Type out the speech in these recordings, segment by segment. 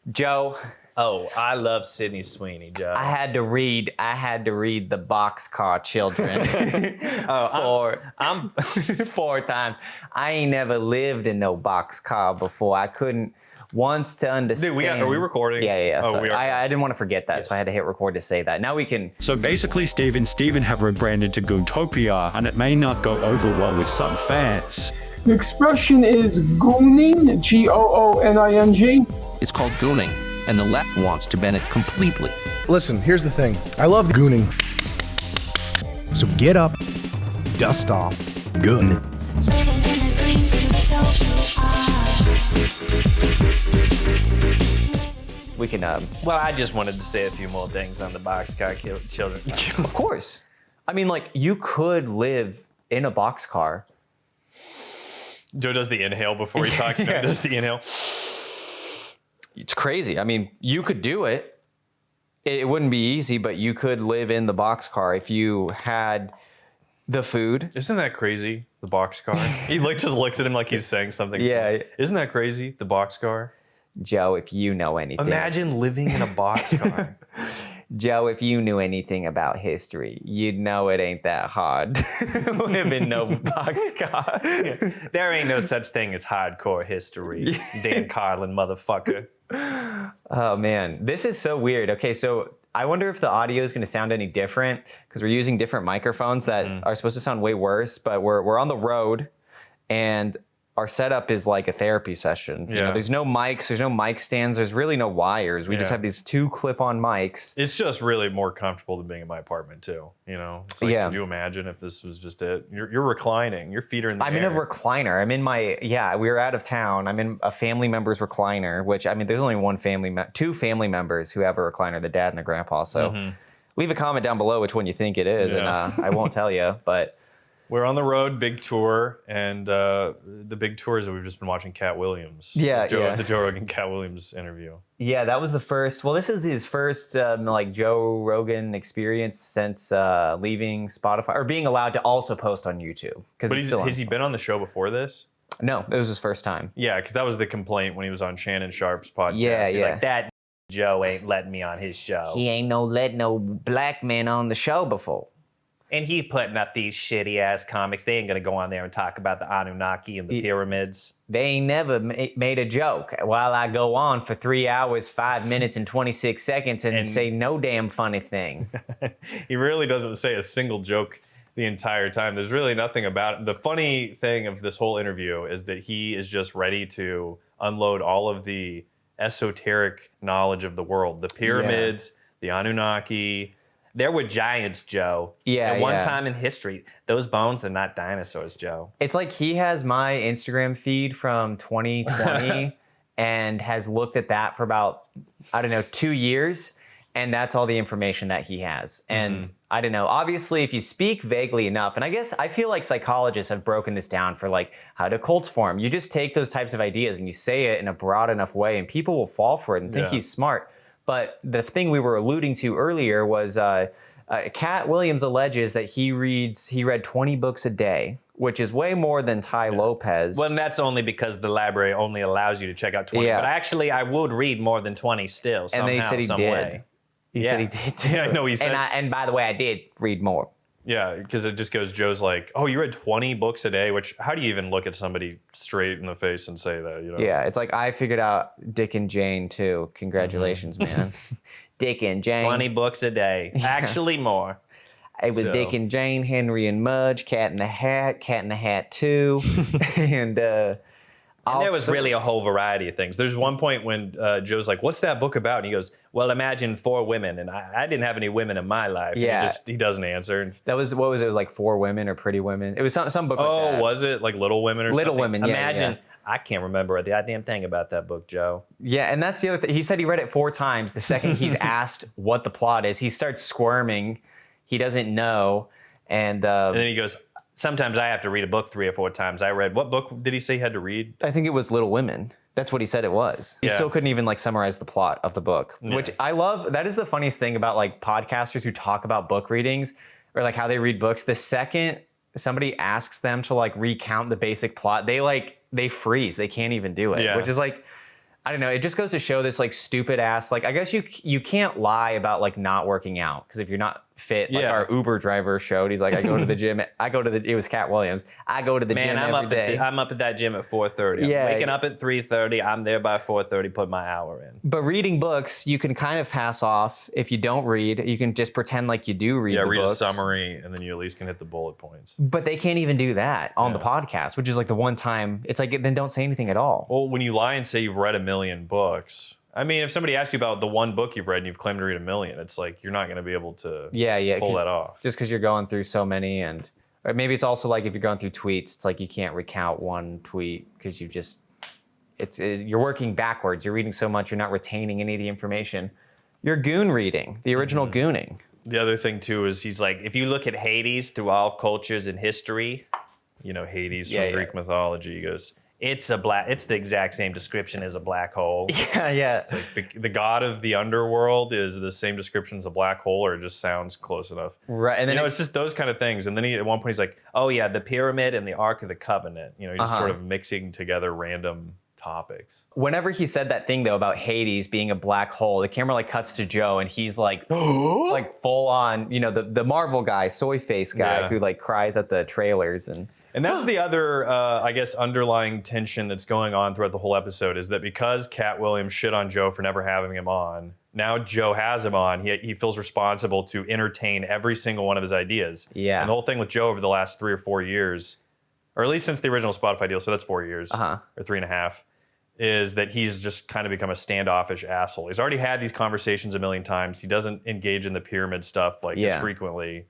Joe, Oh, I love Sydney Sweeney, Joe. I had to read the Boxcar Children I'm 4 times. I ain't never lived in no boxcar before. I couldn't once to understand. Dude, are we recording? Yeah. Oh, So we are. I didn't want to forget that, Yes. so I had to hit record to say that. Now we can. So basically, Steve and Steven have rebranded to Goontopia, and it may not go over well with some fans. The expression is gooning, Gooning. It's called gooning, and the left wants to ban it completely. Listen, here's the thing. I love the gooning. So get up, dust off, goon. We can. Well, I just wanted to say a few more things on the Boxcar Children. Of course. I mean, like, you could live in a boxcar. Joe does the inhale before he talks. Yeah. Does the inhale. It's crazy. I mean, you could do it. It wouldn't be easy, but you could live in the boxcar if you had the food. Isn't that crazy? The boxcar. He just looks at him like he's saying something. Yeah. Smart. Isn't that crazy? The boxcar. Joe, if you know anything. Imagine living in a boxcar. Joe, if you knew anything about history, you'd know it ain't that hard to live in no boxcar. There ain't no such thing as hardcore history. Dan Carlin, motherfucker. Oh man, this is so weird. Okay, so I wonder if the audio is going to sound any different because we're using different microphones that are supposed to sound way worse, but we're on the road and our setup is like a therapy session. You know, there's no mics, there's no mic stands, there's really no wires. We just have these 2 clip-on mics. It's just really more comfortable than being in my apartment too. You know, it's like, could you imagine if this was just it? You're reclining, your feet are in the air. I'm in a recliner. I'm in my, we were out of town. I'm in a family member's recliner, which, I mean, there's only 2 family members who have a recliner, the dad and the grandpa. So leave a comment down below which one you think it is, and I won't tell you, but. We're on the road, big tour, and the big tour is that we've just been watching Katt Williams. The Joe Rogan Katt Williams interview. Yeah, that was the first. Well, this is his first like Joe Rogan experience since leaving Spotify or being allowed to also post on YouTube. But has he been on the show before this? No, it was his first time. Yeah, because that was the complaint when he was on Shannon Sharp's podcast. He's like, that Joe ain't letting me on his show. He ain't let no black man on the show before. And he's putting up these shitty-ass comics. They ain't going to go on there and talk about the Anunnaki and the pyramids. They ain't never made a joke while I go on for 3 hours, 5 minutes, and 26 seconds and say no damn funny thing. He really doesn't say a single joke the entire time. There's really nothing about it. The funny thing of this whole interview is that he is just ready to unload all of the esoteric knowledge of the world. The pyramids, the Anunnaki. There were giants, Joe. Yeah, At one time in history, those bones are not dinosaurs, Joe. It's like he has my Instagram feed from 2020 and has looked at that for about, 2 years. And that's all the information that he has. And I don't know, obviously, if you speak vaguely enough, and I feel like psychologists have broken this down for like how do cults form. You just take those types of ideas and you say it in a broad enough way and people will fall for it and think he's smart. But the thing we were alluding to earlier was Katt Williams alleges that he read 20 books a day, which is way more than Ty Lopez. Well, and that's only because the library only allows you to check out 20. Yeah. But actually, I would read more than 20 still, somehow, and then he said he some did. way. He said he did too. Yeah, I know he said. And by the way, I did read more. Yeah, because it just goes, Joe's like, oh, you read 20 books a day, which how do you even look at somebody straight in the face and say that, you know? Yeah, it's like I figured out Dick and Jane too. Congratulations, man. Dick and Jane. 20 books a day. Actually more. It was Dick and Jane, Henry and Mudge, Cat in the Hat 2. and there was really a whole variety of things. There's one point when Joe's like, what's that book about? And he goes, well, imagine 4 women. And I didn't have any women in my life. Yeah. And he doesn't answer. That was, what was it? It was like 4 Women or Pretty Women. It was some book like that. Oh, was it? Like Little Women or Little something? Women, yeah. Imagine. I can't remember a goddamn thing about that book, Joe. Yeah, and that's the other thing. He said he read it 4 times. The second he's asked what the plot is, he starts squirming. He doesn't know. And then he goes, sometimes I have to read a book 3 or 4 times. I read, what book did he say he had to read? I think it was Little Women. That's what he said it was. He still couldn't even like summarize the plot of the book, which I love. That is the funniest thing about like podcasters who talk about book readings or like how they read books. The second somebody asks them to like recount the basic plot, they freeze. They can't even do it, which is like, I don't know. It just goes to show this like stupid ass. Like I guess you can't lie about like not working out because if you're not fit, like our Uber driver showed, he's like, I go to the gym. It was Katt Williams. I go to the gym every day. I'm up at that gym at 4:30. Yeah. I'm waking up at 3:30. I'm there by 4:30. Put my hour in. But reading books, you can kind of pass off. If you don't read, you can just pretend like you do read. Yeah, the read books. a summary, and then you at least can hit the bullet points. But they can't even do that on the podcast, which is like the one time. It's like then don't say anything at all. Well, when you lie and say you've read 1 million books, I mean, if somebody asks you about the one book you've read and you've claimed to read 1 million, it's like you're not going to be able to pull that off. Just because you're going through so many, and or maybe it's also like if you're going through tweets, it's like you can't recount one tweet because you're working backwards. You're reading so much, you're not retaining any of the information. You're goon reading, the original gooning. The other thing too is he's like, If you look at Hades through all cultures and history, Hades from Greek mythology. He goes, it's the exact same description as a black hole. Yeah. the god of the underworld is the same description as a black hole, or it just sounds close enough. Right. And then it's just those kind of things. And then at one point he's like, Oh yeah, the pyramid and the Ark of the Covenant. he's just sort of mixing together random topics. whenever he said that thing though about Hades being a black hole, the camera like cuts to Joe and he's like like full on, the Marvel guy, soy face guy who like cries at the trailers And that's the other, I guess, underlying tension that's going on throughout the whole episode is that because Katt Williams shit on Joe for never having him on, now Joe has him on. He feels responsible to entertain every single one of his ideas. Yeah. And the whole thing with Joe over the last 3 or 4 years, or at least since the original Spotify deal, so that's 4 years or 3.5, is that he's just kind of become a standoffish asshole. He's already had these conversations a million times. He doesn't engage in the pyramid stuff as frequently.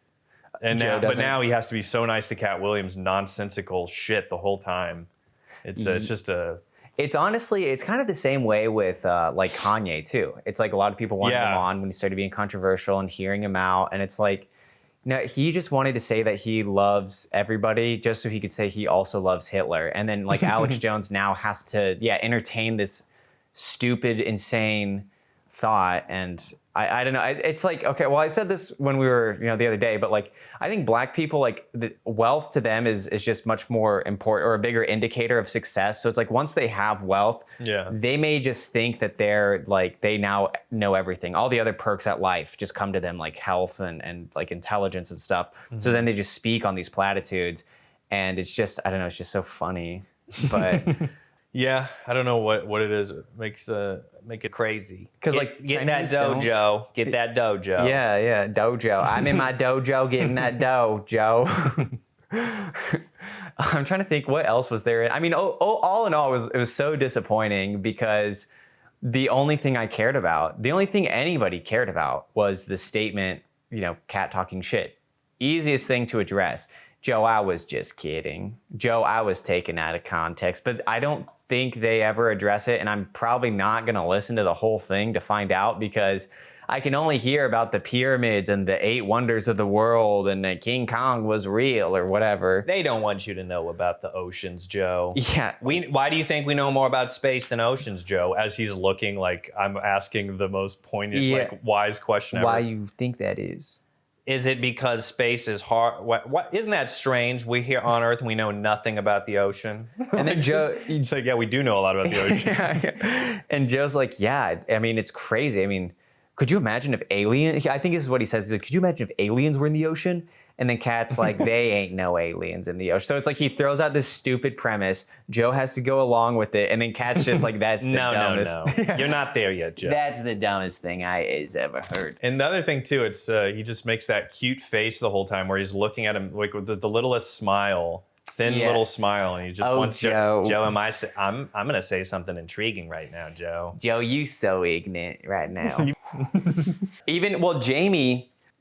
And now he has to be so nice to Katt Williams, nonsensical shit the whole time. It's honestly, it's kind of the same way with like Kanye too. It's like a lot of people wanted him on when he started being controversial and hearing him out. And it's like, he just wanted to say that he loves everybody just so he could say he also loves Hitler. And then like Alex Jones now has to, entertain this stupid, insane thought. And I don't know. It's like, okay, well, I said this when we were, the other day, but like, I think black people, like the wealth to them is just much more important or a bigger indicator of success. So it's like, once they have wealth, they may just think that they're like, they now know everything. All the other perks at life just come to them, like health and like intelligence and stuff. Mm-hmm. So then they just speak on these platitudes and it's just, I don't know, it's just so funny, but yeah, I don't know what it is. It make it crazy. Because get that dojo. Get that dojo. Yeah, dojo. I'm in my dojo getting that dough, Joe. I'm trying to think what else was there. I mean, all in all, it was so disappointing because the only thing I cared about, the only thing anybody cared about was the statement, Katt talking shit. Easiest thing to address. Joe, I was just kidding. Joe, I was taken out of context. But I don't think they ever address it, and I'm probably not going to listen to the whole thing to find out because I can only hear about the pyramids and the 8 wonders of the world and that King Kong was real or whatever. They don't want you to know about the oceans, Joe. Yeah. Why do you think we know more about space than oceans, Joe? As he's looking like I'm asking the most poignant, wise question ever. Why you think that is? Is it because space is hard? What isn't that strange? We're here on Earth and we know nothing about the ocean. And then Joe, it's like, we do know a lot about the ocean. yeah. And Joe's like, I mean, it's crazy. I mean, could you imagine if aliens? I think this is what he says. He's like, could you imagine if aliens were in the ocean? And then Katt's like, they ain't no aliens in the ocean. So it's like he throws out this stupid premise. Joe has to go along with it. And then Katt's just like, that's the dumbest. No. You're not there yet, Joe. That's the dumbest thing I've ever heard. And the other thing, too, it's he just makes that cute face the whole time where he's looking at him like with the littlest smile, thin little smile. And he just wants Joe. Joe, I'm going to say something intriguing right now, Joe. Joe, you so ignorant right now.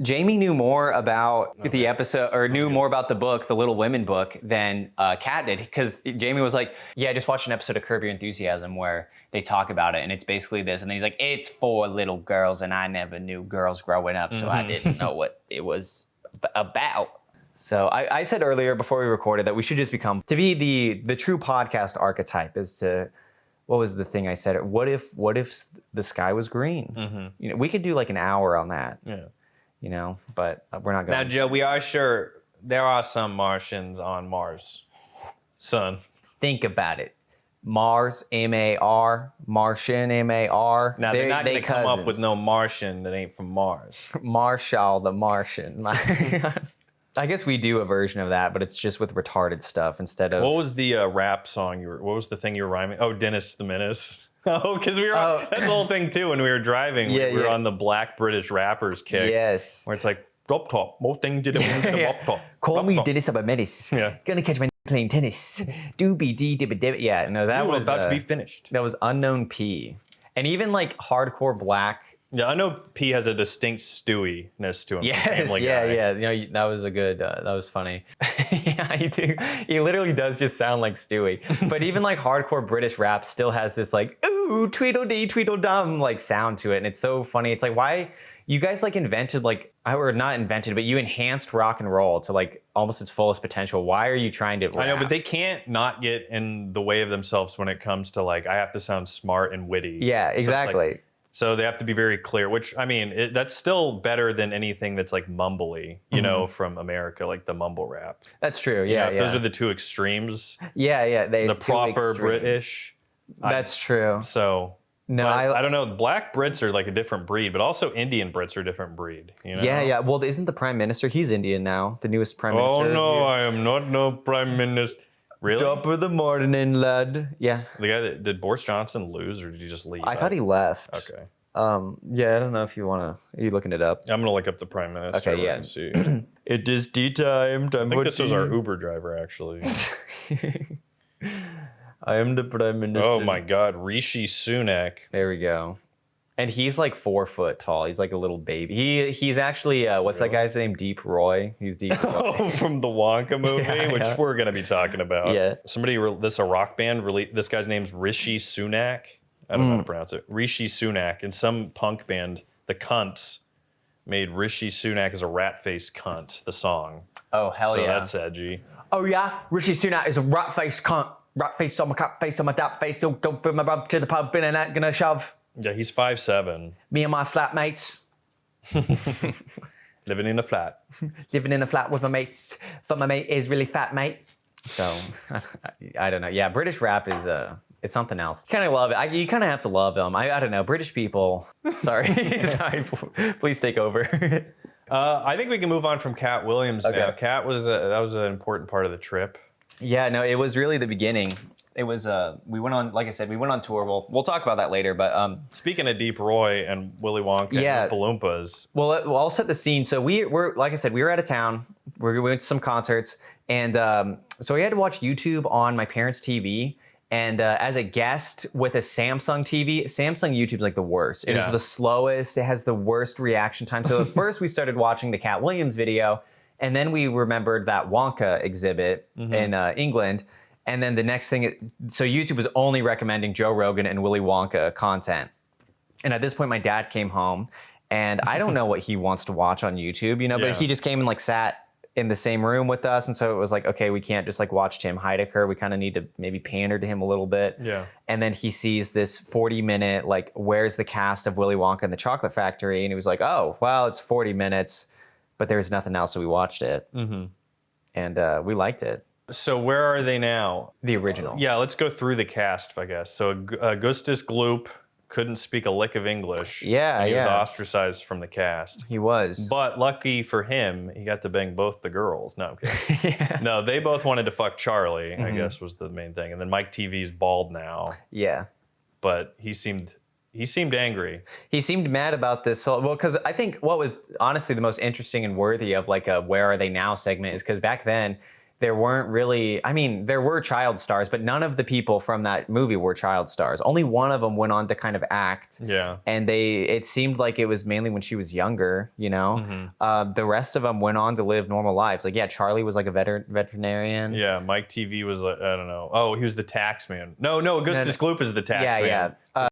Jamie knew more about the episode, or knew more about the book, the Little Women book, than Katt did. Because Jamie was like, I just watched an episode of Curb Your Enthusiasm where they talk about it, and it's basically this. And then he's like, it's for little girls, and I never knew girls growing up, so I didn't know what it was about. So I said earlier before we recorded that we should just become, to be the true podcast archetype is to, what was the thing I said? What if the sky was green? Mm-hmm. We could do like an hour on that. Yeah. But we're not going to. Now, Joe, we are sure there are some Martians on Mars. Think about it. Mars, M-A-R, Martian, M-A-R. Now they're not going to come up with cousins. no Martian that ain't from Mars. Marshall the Martian. I guess we do a version of that, but it's just with retarded stuff instead of. What was the rap song you were? What was the thing you were rhyming? Oh, Dennis the Menace. Oh, because we were. That's the whole thing too. When we were driving, we were on the Black British rappers kick. Yes. Where it's like drop top, more thing did it with the mop top. Call drop me top. Dennis of a Menace. Yeah. Gonna catch my playing tennis. Doobie dee dibba dibba. Yeah, no, that You were was about to be finished. That was Unknown P. And even like hardcore black. Yeah, I know P has a distinct Stewie-ness to him. Yes, Family yeah, Guy. yeah. You know, that was a good. That was funny. Yeah, he literally does just sound like Stewie. But even like hardcore British rap still has this like ooh tweedledee tweedledum like sound to it, and it's so funny. It's like why you guys like invented like or not invented, but you enhanced rock and roll to like almost its fullest potential. Why are you trying to? Rap? I know, but they can't not get in the way of themselves when it comes to like I have to sound smart and witty. Yeah, So it's exactly. like, so they have to be very clear, which I mean, that's still better than anything that's like mumbly, you know, from America, like the mumble rap. That's true. You Yeah, know, if yeah. those are the two extremes, yeah. the proper British. That's true. So, No, but I don't know. Black Brits are like a different breed, but also Indian Brits are a different breed. You know? Yeah. Well, isn't the prime minister? He's Indian now. The newest prime Oh minister. no, I am not no prime minister. Really? Top of the morning, lad. Yeah. The guy that did Boris Johnson lose, or did he just leave? I thought he left. Okay. Yeah, I don't know if you want to. Are you looking it up? I'm gonna look up the prime minister. Okay, yeah. And see. It is tea time. I think this was our Uber driver, actually. I am the prime minister. Oh my God, Rishi Sunak. There we go. And he's like 4 foot tall. He's like a little baby. He's actually what's that guy's name? Deep Roy. He's Deep Roy. Oh, from the Wonka movie, Yeah, which yeah. we're gonna be talking about. Yeah. This a rock band. This guy's name's Rishi Sunak. I don't know how to pronounce it. Rishi Sunak. And some punk band, the Cunts, made Rishi Sunak as a rat-faced cunt. The song. Oh hell So yeah. that's edgy. Oh yeah, Rishi Sunak is a rat face cunt. Rat face on my cat face on my dad face. Don't go for my brother to the pub. Been and that gonna shove. Yeah, he's 5'7", Me and my flatmates living in a flat. living in a flat with my mates, but my mate is really fat, mate. So I don't know. Yeah, British rap is it's something else. Kind of love it. You kind of have to love them. I don't know. British people. Sorry, sorry. Please take over. I think we can move on from Katt Williams now. Katt was that was an important part of the trip. Yeah, no, it was really the beginning. It was we went on, like I said, we went on tour. We'll talk about that later, but Speaking of Deep Roy and Willy Wonka Yeah. and the Palumpas, well, I'll set the scene. So we're like I said, we were out of town. We went to some concerts, and so we had to watch YouTube on my parents' TV. And as a guest with a Samsung TV, Samsung YouTube's like the worst. It is Yeah. the slowest. It has the worst reaction time. So at first we started watching the Katt Williams video, and then we remembered that Wonka exhibit in England. And then the next thing, so YouTube was only recommending Joe Rogan and Willy Wonka content. And at this point, my dad came home, and I don't know what he wants to watch on YouTube, you know, Yeah. but he just came and like sat in the same room with us. And so it was like, okay, we can't just like watch Tim Heidecker. We kind of need to maybe pander to him a little bit. Yeah. And then he sees this 40-minute, like, where's the cast of Willy Wonka and the Chocolate Factory? And he was like, oh, well, it's 40 minutes, but there was nothing else, so we watched it. Mm-hmm. And we liked it. so where are they now? The original. Yeah, let's go through the cast, I guess. So Augustus Gloop couldn't speak a lick of English. Yeah, and he was yeah. ostracized from the cast. He was. But lucky for him, he got to bang both the girls. No, I'm kidding. No, they both wanted to fuck Charlie, I guess was the main thing. And then Mike TV's bald now, Yeah. but he seemed angry. He seemed mad about this. Well, because I think what was honestly the most interesting and worthy of like a Where Are They Now segment is because back then there weren't really, I mean, there were child stars, but none of the people from that movie were child stars. Only one of them went on to kind of act. Yeah. And it seemed like it was mainly when she was younger, you know? The rest of them went on to live normal lives. Like, yeah, Charlie was like a veterinarian. Yeah, Mike TV was like, I don't know. Oh, he was the tax man. No, Augustus Gloop is the tax man. Yeah.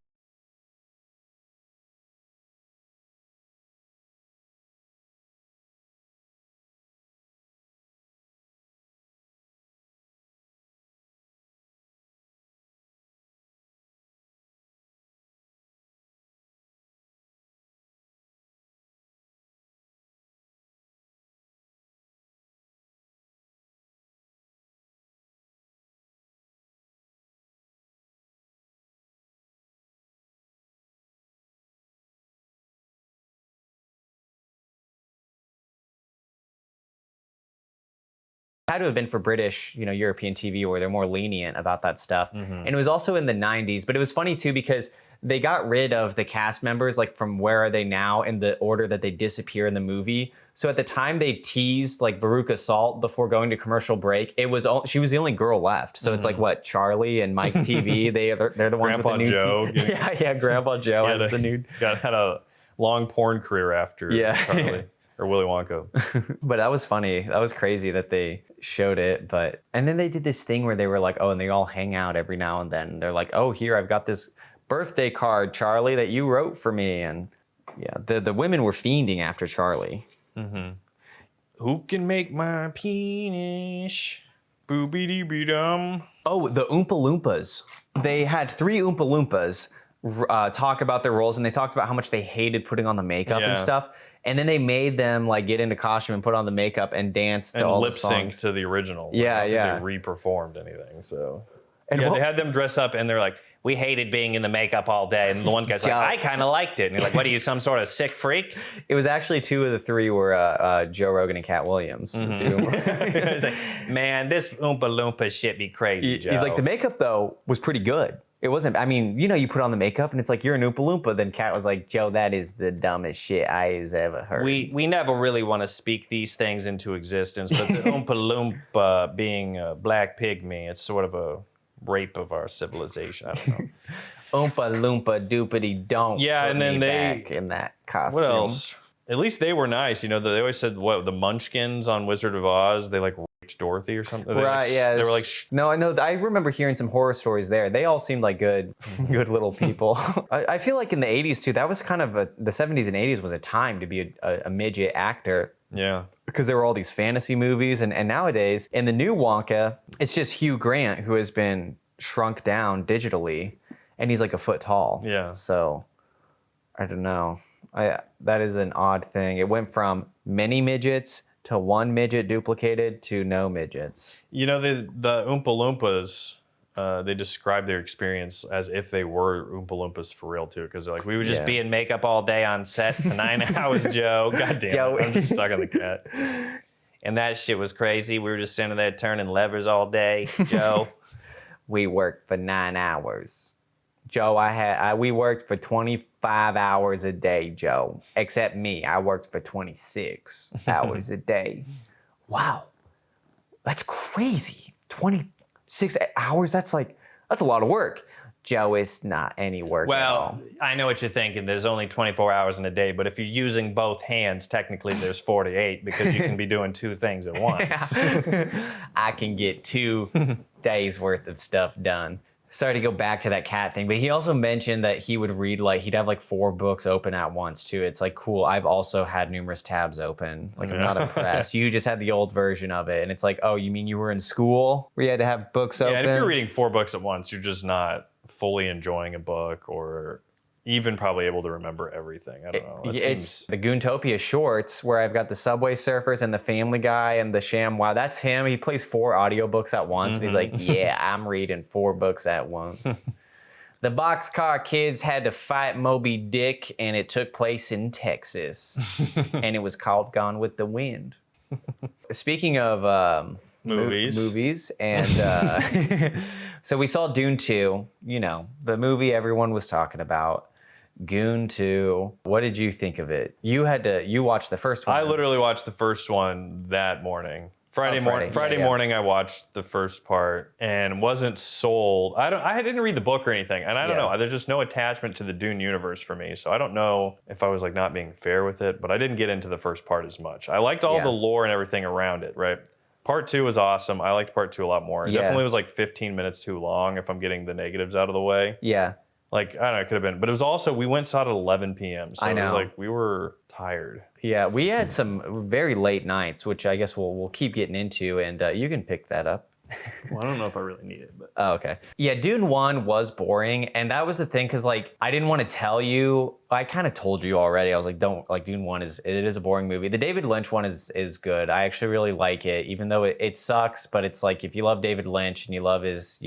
Had to have been for British, European TV where they're more lenient about that stuff. And it was also in the 90s, but it was funny too because they got rid of the cast members like from Where Are They Now in the order that they disappear in the movie. So at the time they teased like Veruca Salt before going to commercial break, she was the only girl left. So it's like what, Charlie and Mike TV, they're the ones Grandpa with the new Joe. yeah, Grandpa Joe as the new had a long porn career after Charlie. Or Willy Wonka. But that was funny. That was crazy that they showed it. And then they did this thing where they were like, oh, and they all hang out every now and then. They're like, oh, here, I've got this birthday card, Charlie, that you wrote for me. And yeah, the women were fiending after Charlie. Who can make my penis? Boobity-bee-dum. Oh, the Oompa Loompas. They had 3 Oompa Loompas talk about their roles, and they talked about how much they hated putting on the makeup and stuff. And then they made them like get into costume and put on the makeup and dance to all the songs. And lip sync to the original. Yeah, Not yeah. that they re-performed anything. So And they had them dress up, and they're like, "We hated being in the makeup all day." And the one guy's like, "I kind of liked it." And you're like, "What are you, some sort of sick freak?" It was actually 2 of the 3 were Joe Rogan and Katt Williams. He's like, "Man, this Oompa Loompa shit be crazy, Joe." He's like, the makeup though was pretty good. It wasn't, I mean, you put on the makeup and it's like, you're an Oompa Loompa. Then Katt was like, Joe, that is the dumbest shit I has ever heard. We never really want to speak these things into existence, but the Oompa Loompa being a black pygmy, it's sort of a rape of our civilization. I don't know. Oompa Loompa doopity don't. Yeah, put and then me they- back in that costume. What else? At least they were nice. They always said, what, the Munchkins on Wizard of Oz, they like raped Dorothy or something. Right, yeah. They were like, no, I know. I remember hearing some horror stories there. They all seemed like good little people. I feel like in the 80s too, that was kind of the 70s and 80s was a time to be a midget actor. yeah. Because there were all these fantasy movies. And nowadays, in the new Wonka, it's just Hugh Grant who has been shrunk down digitally. And he's like a foot tall. Yeah. So, I don't know. That is an odd thing. It went from many midgets to 1 midget duplicated to no midgets. The Oompa Loompas, they described their experience as if they were Oompa Loompas for real too, because they're like, we would just be in makeup all day on set for 9 hours, Joe. God damn Joe. it, I'm just stuck on the cat. And that shit was crazy. We were just sitting there turning levers all day, Joe. We worked for 9 hours. Joe, we worked for 25 hours a day, Joe. Except me, I worked for 26 hours a day. Wow, that's crazy. 26 hours, that's a lot of work. Joe, it's not any work at all. Well, I know what you're thinking. There's only 24 hours in a day, but if you're using both hands, technically there's 48 because you can be doing 2 things at once. I can get 2 days worth of stuff done. Sorry to go back to that cat thing, but he also mentioned that he would read he'd have 4 books open at once too. It's like, cool. I've also had numerous tabs open. I'm not impressed. You just had the old version of it. And it's like, oh, you mean you were in school where you had to have books open? Yeah, and if you're reading 4 books at once, you're just not fully enjoying a book or even probably able to remember everything. I don't know. It's the Goontopia shorts where I've got the Subway Surfers and the Family Guy and the Sham. Wow, that's him. He plays 4 audiobooks at once. And he's like, yeah, I'm reading 4 books at once. The Boxcar Kids had to fight Moby Dick, and it took place in Texas. And it was called Gone with the Wind. Speaking of movies, and so we saw Dune 2, the movie everyone was talking about. Goon 2. What did you think of it? You watched the first one. I literally watched the first one that morning. Friday Yeah. morning, I watched the first part and wasn't sold. I didn't read the book or anything, and I don't know. There's just no attachment to the Dune universe for me, so I don't know if I was not being fair with it. But I didn't get into the first part as much. I liked all the lore and everything around it. Right. Part 2 was awesome. I liked part 2 a lot more. It definitely was 15 minutes too long if I'm getting the negatives out of the way. Yeah. I don't know, it could have been. But it was also, we went and saw it at 11 p.m. So I know. it was we were tired. Yeah, we had some very late nights, which I guess we'll keep getting into, and you can pick that up. Well, I don't know if I really need it, but. Oh, okay. Yeah, Dune 1 was boring, and that was the thing, because I didn't want to tell you. I kind of told you already. I was like, don't, Dune 1 it is a boring movie. The David Lynch one is good. I actually really like it, even though it sucks, but it's if you love David Lynch and you love his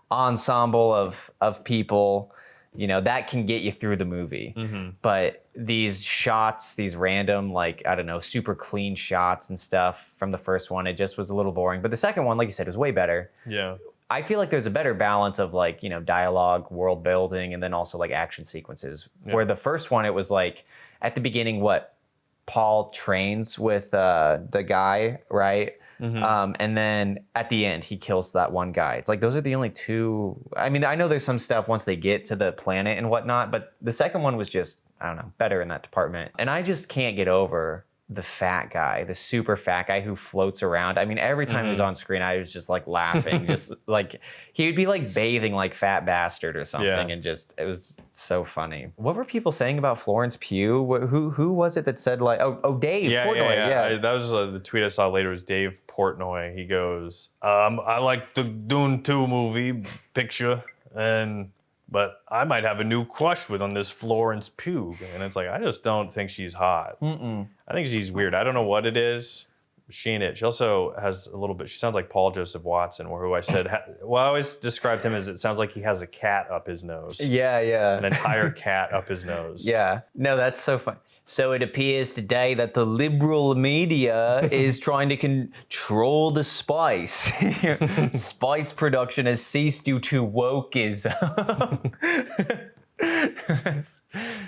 ensemble of people, that can get you through the movie. But these shots, these random, like, I don't know, super clean shots and stuff from the first one, it just was a little boring. But the second one, like you said, was way better. Yeah. I feel like there's a better balance of like, dialogue, world building, and then also like action sequences. Where the first one, it was like at the beginning, Paul trains with the guy, right? And then at the end, he kills that one guy. It's like, those are the only two. I mean, I know there's some stuff once they get to the planet and whatnot, but the second one was just, I don't know, better in that department. And I just can't get over the fat guy, the super fat guy who floats around. I mean, every time he was on screen, I was just like laughing. Just like, he would be like bathing like Fat Bastard or something. And just, it was so funny. What were people saying about Florence Pugh? Who was it that said like, Dave Portnoy. Yeah. That was the tweet I saw later was Dave Portnoy. He goes, I like the Dune 2 movie picture, but I might have a new crush on this Florence Pugh. And it's like, I just don't think she's hot. I think she's weird. I don't know what it is. She ain't it. She also has a little bit, she sounds like Paul Joseph Watson, who I said, I always described him as, it sounds like he has a cat up his nose. Yeah. An entire cat up his nose. Yeah. No, that's so fun. So it appears today that the liberal media is trying to control the spice. Spice production has ceased due to wokeism.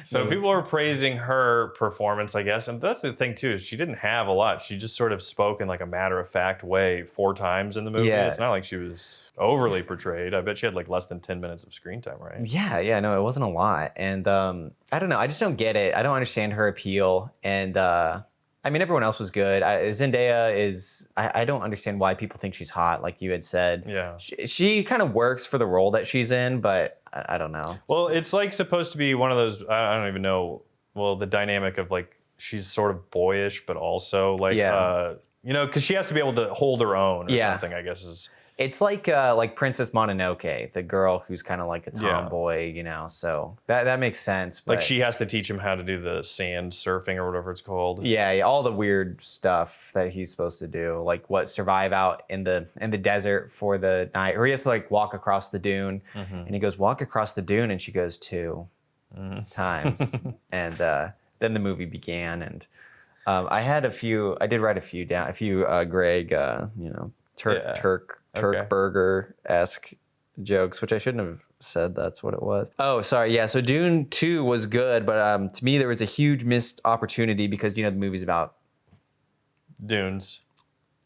So people are praising her performance, I guess. And that's the thing, too, is she didn't have a lot. She just sort of spoke in like a matter-of-fact way 4 times in the movie. Yeah. It's not like she was overly portrayed. I bet she had like less than 10 minutes of screen time, right? Yeah, no, it wasn't a lot. And I don't know, I just don't get it. I don't understand her appeal. And I mean, everyone else was good. Zendaya is, I don't understand why people think she's hot, like you had said. Yeah. She kind of works for the role that she's in, but I don't know. Well, it's like supposed to be one of those, I don't even know, the dynamic of like, she's sort of boyish, but also like, because she has to be able to hold her own or something, I guess is. It's like Princess Mononoke, the girl who's kind of like a tomboy, so that makes sense. But like she has to teach him how to do the sand surfing or whatever it's called. Yeah, all the weird stuff that he's supposed to do, like survive out in the desert for the night, or he has to like walk across the dune, and he goes walk across the dune, and she goes 2 times, and then the movie began, and I did write a few down, Greg, Turk burger-esque jokes, which I shouldn't have said that's what it was. Oh, sorry. Yeah, so Dune 2 was good, but to me there was a huge missed opportunity because, the movie's about dunes.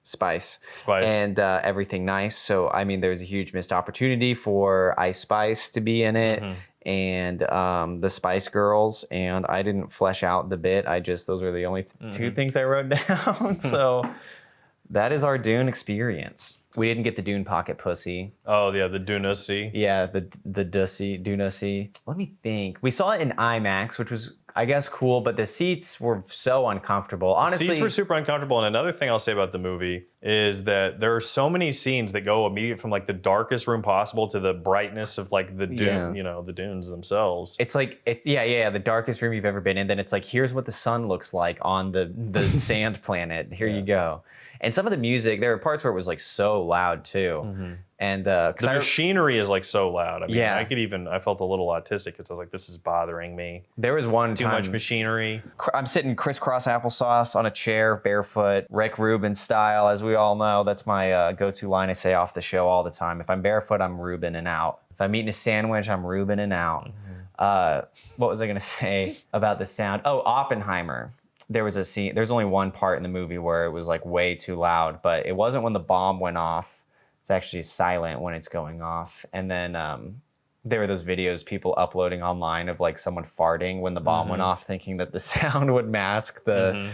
Spice. And everything nice. So, I mean, there's a huge missed opportunity for Ice Spice to be in it and the Spice Girls, and I didn't flesh out the bit. Those were the only 2 things I wrote down. So that is our Dune experience. We didn't get the Dune pocket pussy. Oh, yeah, the Dunacy. Yeah, the Dunacy. Let me think. We saw it in IMAX, which was, I guess, cool, but the seats were so uncomfortable. Honestly, seats were super uncomfortable. And another thing I'll say about the movie is that there are so many scenes that go immediate from like the darkest room possible to the brightness of like the dune, the dunes themselves. It's like the darkest room you've ever been in. Then it's like, here's what the sun looks like on the sand planet. Here you go. And some of the music, there were parts where it was like so loud too. And the machinery is like so loud. I mean, I felt a little autistic because I was like, this is bothering me. There was one Too much machinery. I'm sitting crisscross applesauce on a chair, barefoot, Rick Rubin style, as we all know. That's my go-to line I say off the show all the time. If I'm barefoot, I'm Rubin and out. If I'm eating a sandwich, I'm Rubin and out. What was I going to say about the sound? Oh, Oppenheimer. There was a scene, there's only one part in the movie where it was like way too loud, but it wasn't when the bomb went off. It's actually silent when it's going off. And then there were those videos people uploading online of like someone farting when the bomb went off, thinking that the sound would mask the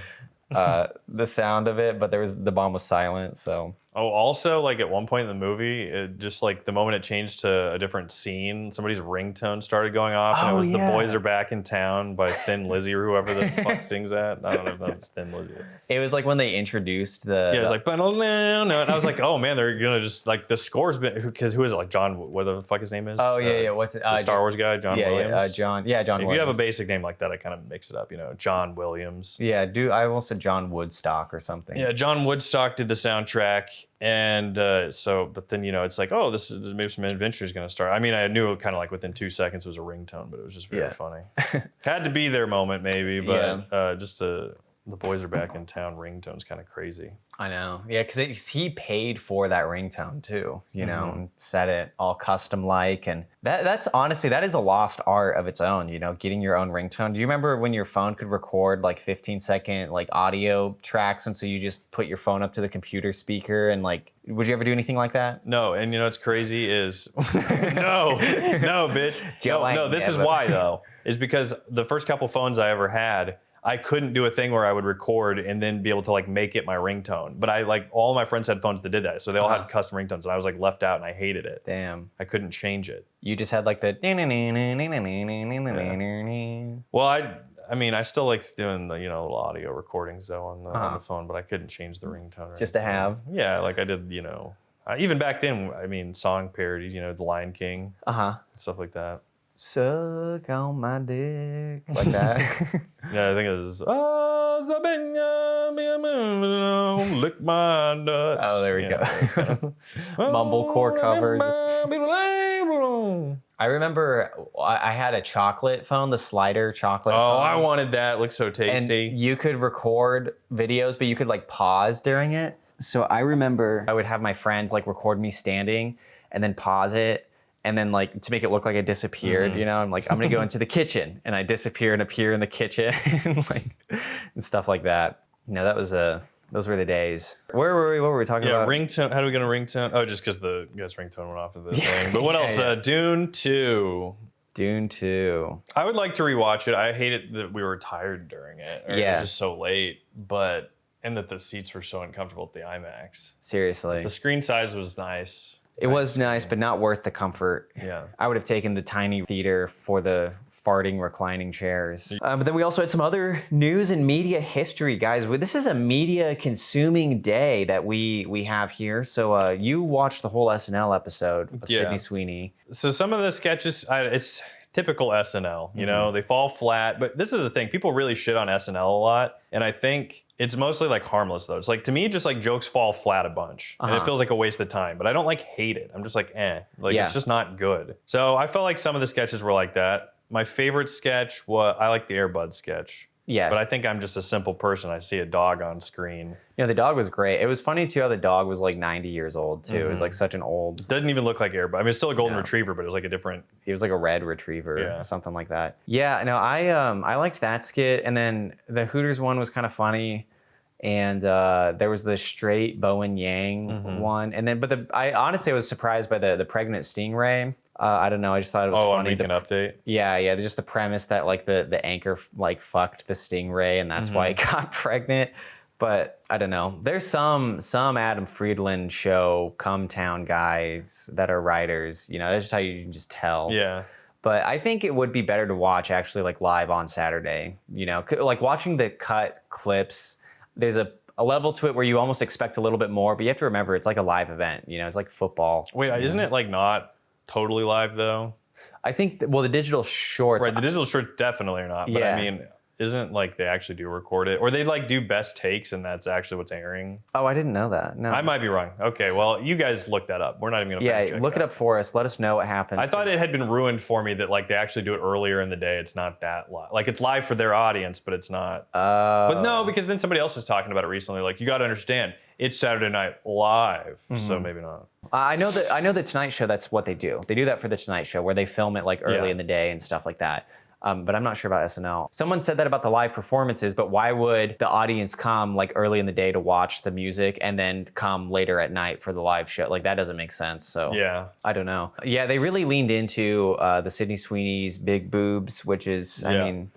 sound of it, but the bomb was silent. So. Oh, also, like at one point in the movie, it just like the moment it changed to a different scene, somebody's ringtone started going off, and it was "The Boys Are Back in Town" by Thin Lizzy or whoever the fuck sings that. I don't know if that was Thin Lizzy. It was like when they introduced the. Yeah, it was like, and I was like, oh man, they're gonna just like the score's been, because who is it? Like John, what the fuck his name is? Oh yeah, what's it? The Star Wars guy, John Williams. John If Williams. you have a basic name like that, I kind of mix it up, John Williams. Yeah, I almost said John Woodstock or something. Yeah, John Woodstock did the soundtrack, And but then, it's like, oh, this is maybe some adventure is going to start. I mean, I knew kind of like within 2 seconds it was a ringtone, but it was just very funny. Had to be their moment maybe, but the boys are back in town. Ringtone's kind of crazy. I know. Yeah, because he paid for that ringtone too, and set it all custom like. And that's honestly, that is a lost art of its own, getting your own ringtone. Do you remember when your phone could record like 15-second like audio tracks? And so you just put your phone up to the computer speaker and like, would you ever do anything like that? No. And what's crazy is, no, bitch. No, this is why though, is because the first couple phones I ever had, I couldn't do a thing where I would record and then be able to like make it my ringtone. But I like all my friends had phones that did that. So they all had custom ringtones and I was like left out and I hated it. Damn. I couldn't change it. You just had like the Well, I mean, I still like doing the, little audio recordings though on the phone, but I couldn't change the ringtone. Just to have. Yeah, like I did, even back then, I mean, song parodies, The Lion King. Stuff like that. Suck on my dick. Like that. Yeah, I think it was, lick my nuts. Oh, there we go. Mumblecore cover. I remember I had a chocolate phone, the slider chocolate phone. Oh, I wanted that. It looked so tasty. And you could record videos, but you could like pause during it. So I remember I would have my friends like record me standing and then pause it. And then like to make it look like I disappeared, I'm like, I'm gonna go into the kitchen and I disappear and appear in the kitchen and stuff like that. Those were the days. Where were we? What were we talking about? Ringtone. How do we get a ringtone? Oh, just because the ringtone went off of the thing. But what else? Dune 2. Dune 2. I would like to rewatch it. I hate it that we were tired during it. Or it was just so late. And that the seats were so uncomfortable at the IMAX. Seriously. The screen size was nice. It was nice, but not worth the comfort. Yeah. I would have taken the tiny theater for the farting reclining chairs. But then we also had some other news and media history, guys. This is a media consuming day that we have here. So you watched the whole SNL episode of Sydney Sweeney. So some of the sketches, it's typical SNL, they fall flat. But this is the thing, people really shit on SNL a lot. And I think it's mostly like harmless though. It's like, to me, just like jokes fall flat a bunch. And it feels like a waste of time, but I don't like hate it. I'm just like, it's just not good. So I felt like some of the sketches were like that. My favorite sketch I like the Air Bud sketch. Yeah. But I think I'm just a simple person. I see a dog on screen. The dog was great. It was funny too how the dog was like 90 years old too. It was like such an old. Doesn't even look like Air Bud. I mean, it's still a golden retriever, but it was like a different. He was like a red retriever, something like that. Yeah, no, I liked that skit, and then the Hooters one was kind of funny, and there was the straight Bowen Yang one, and then I honestly was surprised by the pregnant stingray. I don't know. I just thought it was funny. Oh, Weekend Update. Yeah. Just the premise that like the anchor like fucked the stingray and that's why it got pregnant. But I don't know. There's some Adam Friedland show come town guys that are writers. That's just how you can just tell. Yeah. But I think it would be better to watch actually like live on Saturday. Like watching the cut clips. There's a level to it where you almost expect a little bit more, but you have to remember it's like a live event. It's like football. Wait, isn't it like not totally live though? I think the digital shorts. Right, the digital shorts definitely are not. But I mean, isn't like they actually do record it, or they like do best takes and that's actually what's airing? Oh, I didn't know that. No, I might be wrong. Okay, well, you guys look that up. We're not even gonna fact check look it up for us. Let us know what happens. I thought it had been ruined for me that like they actually do it earlier in the day. It's not that live. Like it's live for their audience, but it's not. But no, because then somebody else was talking about it recently. Like you got to understand, it's Saturday Night Live, so maybe not. I know the Tonight Show. That's what they do. They do that for the Tonight Show, where they film it like early in the day and stuff like that. But I'm not sure about SNL. Someone said that about the live performances, but why would the audience come like early in the day to watch the music and then come later at night for the live show? Like that doesn't make sense. So I don't know. Yeah, they really leaned into the Sydney Sweeney's big boobs, which is, I mean,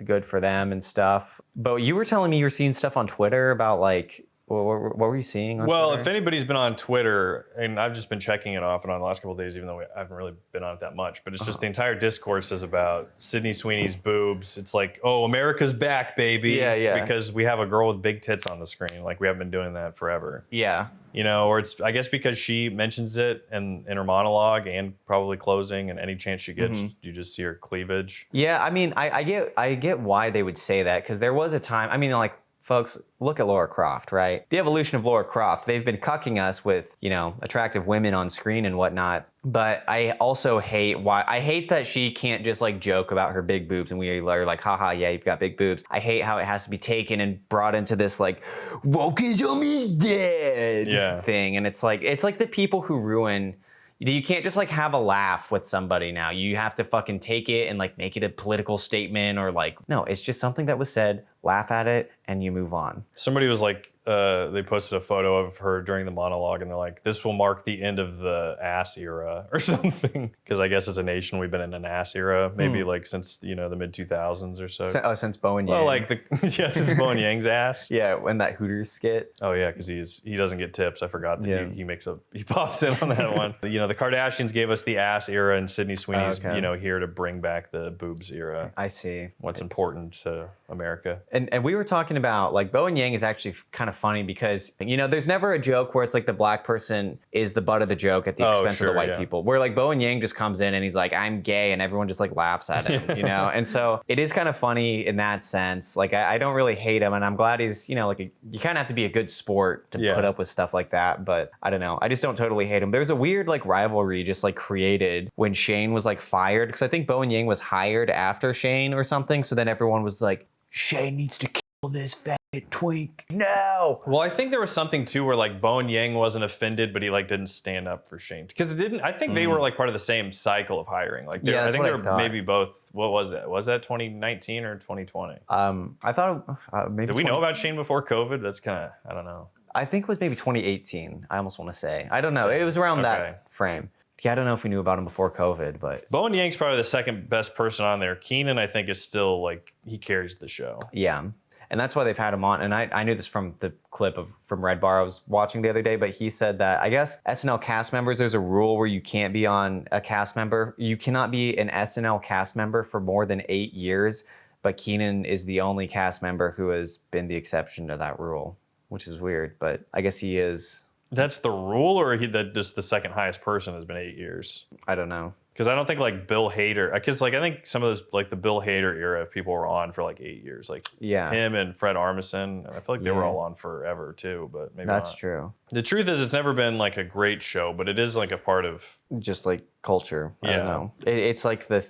good for them and stuff. But you were telling me you were seeing stuff on Twitter about like, what were you seeing on Twitter? If anybody's been on Twitter, and I've just been checking it off and on the last couple of days, even though I haven't really been on it that much, but it's just the entire discourse is about Sydney Sweeney's boobs. It's like, oh, America's back, baby. Yeah. Because we have a girl with big tits on the screen. Like we haven't been doing that forever. Yeah. Or it's, I guess because she mentions it in her monologue and probably closing, and any chance she gets, you just see her cleavage. Yeah, I mean, I get why they would say that, because there was a time, I mean, like, folks, look at Laura Croft, right? The evolution of Laura Croft. They've been cucking us with, you know, attractive women on screen and whatnot. But I also hate I hate that she can't just like joke about her big boobs and we are like, haha, yeah, you've got big boobs. I hate how it has to be taken and brought into this like wokeism is dead thing. And it's like the people who ruin. You can't just like have a laugh with somebody now. You have to fucking take it and like make it a political statement or like, no, it's just something that was said, laugh at it, and you move on. Somebody was like, they posted a photo of her during the monologue and they're like, this will mark the end of the ass era or something. Because I guess as a nation, we've been in an ass era, maybe like since, you know, the mid 2000s or so. Since Bo and Yang. Well, like since Bo and Yang's ass. Yeah, when that Hooters skit. Oh yeah, because he doesn't get tips. I forgot that he pops in on that one. You know, the Kardashians gave us the ass era and Sydney Sweeney's, you know, here to bring back the boobs era. I see. What's important to America. And we were talking about like Bo and Yang is actually kind of funny because, you know, there's never a joke where it's like the black person is the butt of the joke at the expense of the white people. Where like Bo and Yang just comes in and he's like, I'm gay, and everyone just like laughs at him, you know? And so it is kind of funny in that sense. Like I don't really hate him, and I'm glad he's, you know, like you kind of have to be a good sport to put up with stuff like that. But I don't know. I just don't totally hate him. There's a weird like rivalry just like created when Shane was like fired, because I think Bo and Yang was hired after Shane or something. So then everyone was like, Shane needs to kill this fat twink. No. Well, I think there was something too where like Bo and Yang wasn't offended, but he like didn't stand up for Shane because it didn't. I think they were like part of the same cycle of hiring. Like I think they were maybe both. What was that? Was that 2019 or 2020? I thought maybe. Did we know about Shane before COVID? That's kind of, I don't know. I think it was maybe 2018. I almost want to say. I don't know. It was around that frame. Yeah, I don't know if we knew about him before COVID, but Bo and Yang's probably the second best person on there. Keenan, I think, is still like he carries the show. Yeah, and that's why they've had him on. And I knew this from the clip from Red Bar I was watching the other day, but he said that I guess SNL cast members, there's a rule where you can't be on a cast member. You cannot be an SNL cast member for more than 8 years. But Keenan is the only cast member who has been the exception to that rule, which is weird. But I guess he is. That's the rule, or that just the second highest person has been 8 years? I don't know. Because I don't think like Bill Hader, because like I think some of those like the Bill Hader era of people were on for like 8 years, like him and Fred Armisen, and I feel like they were all on forever too, but maybe that's not. True. The truth is, it's never been like a great show, but it is like a part of just like culture. I don't know. It's like the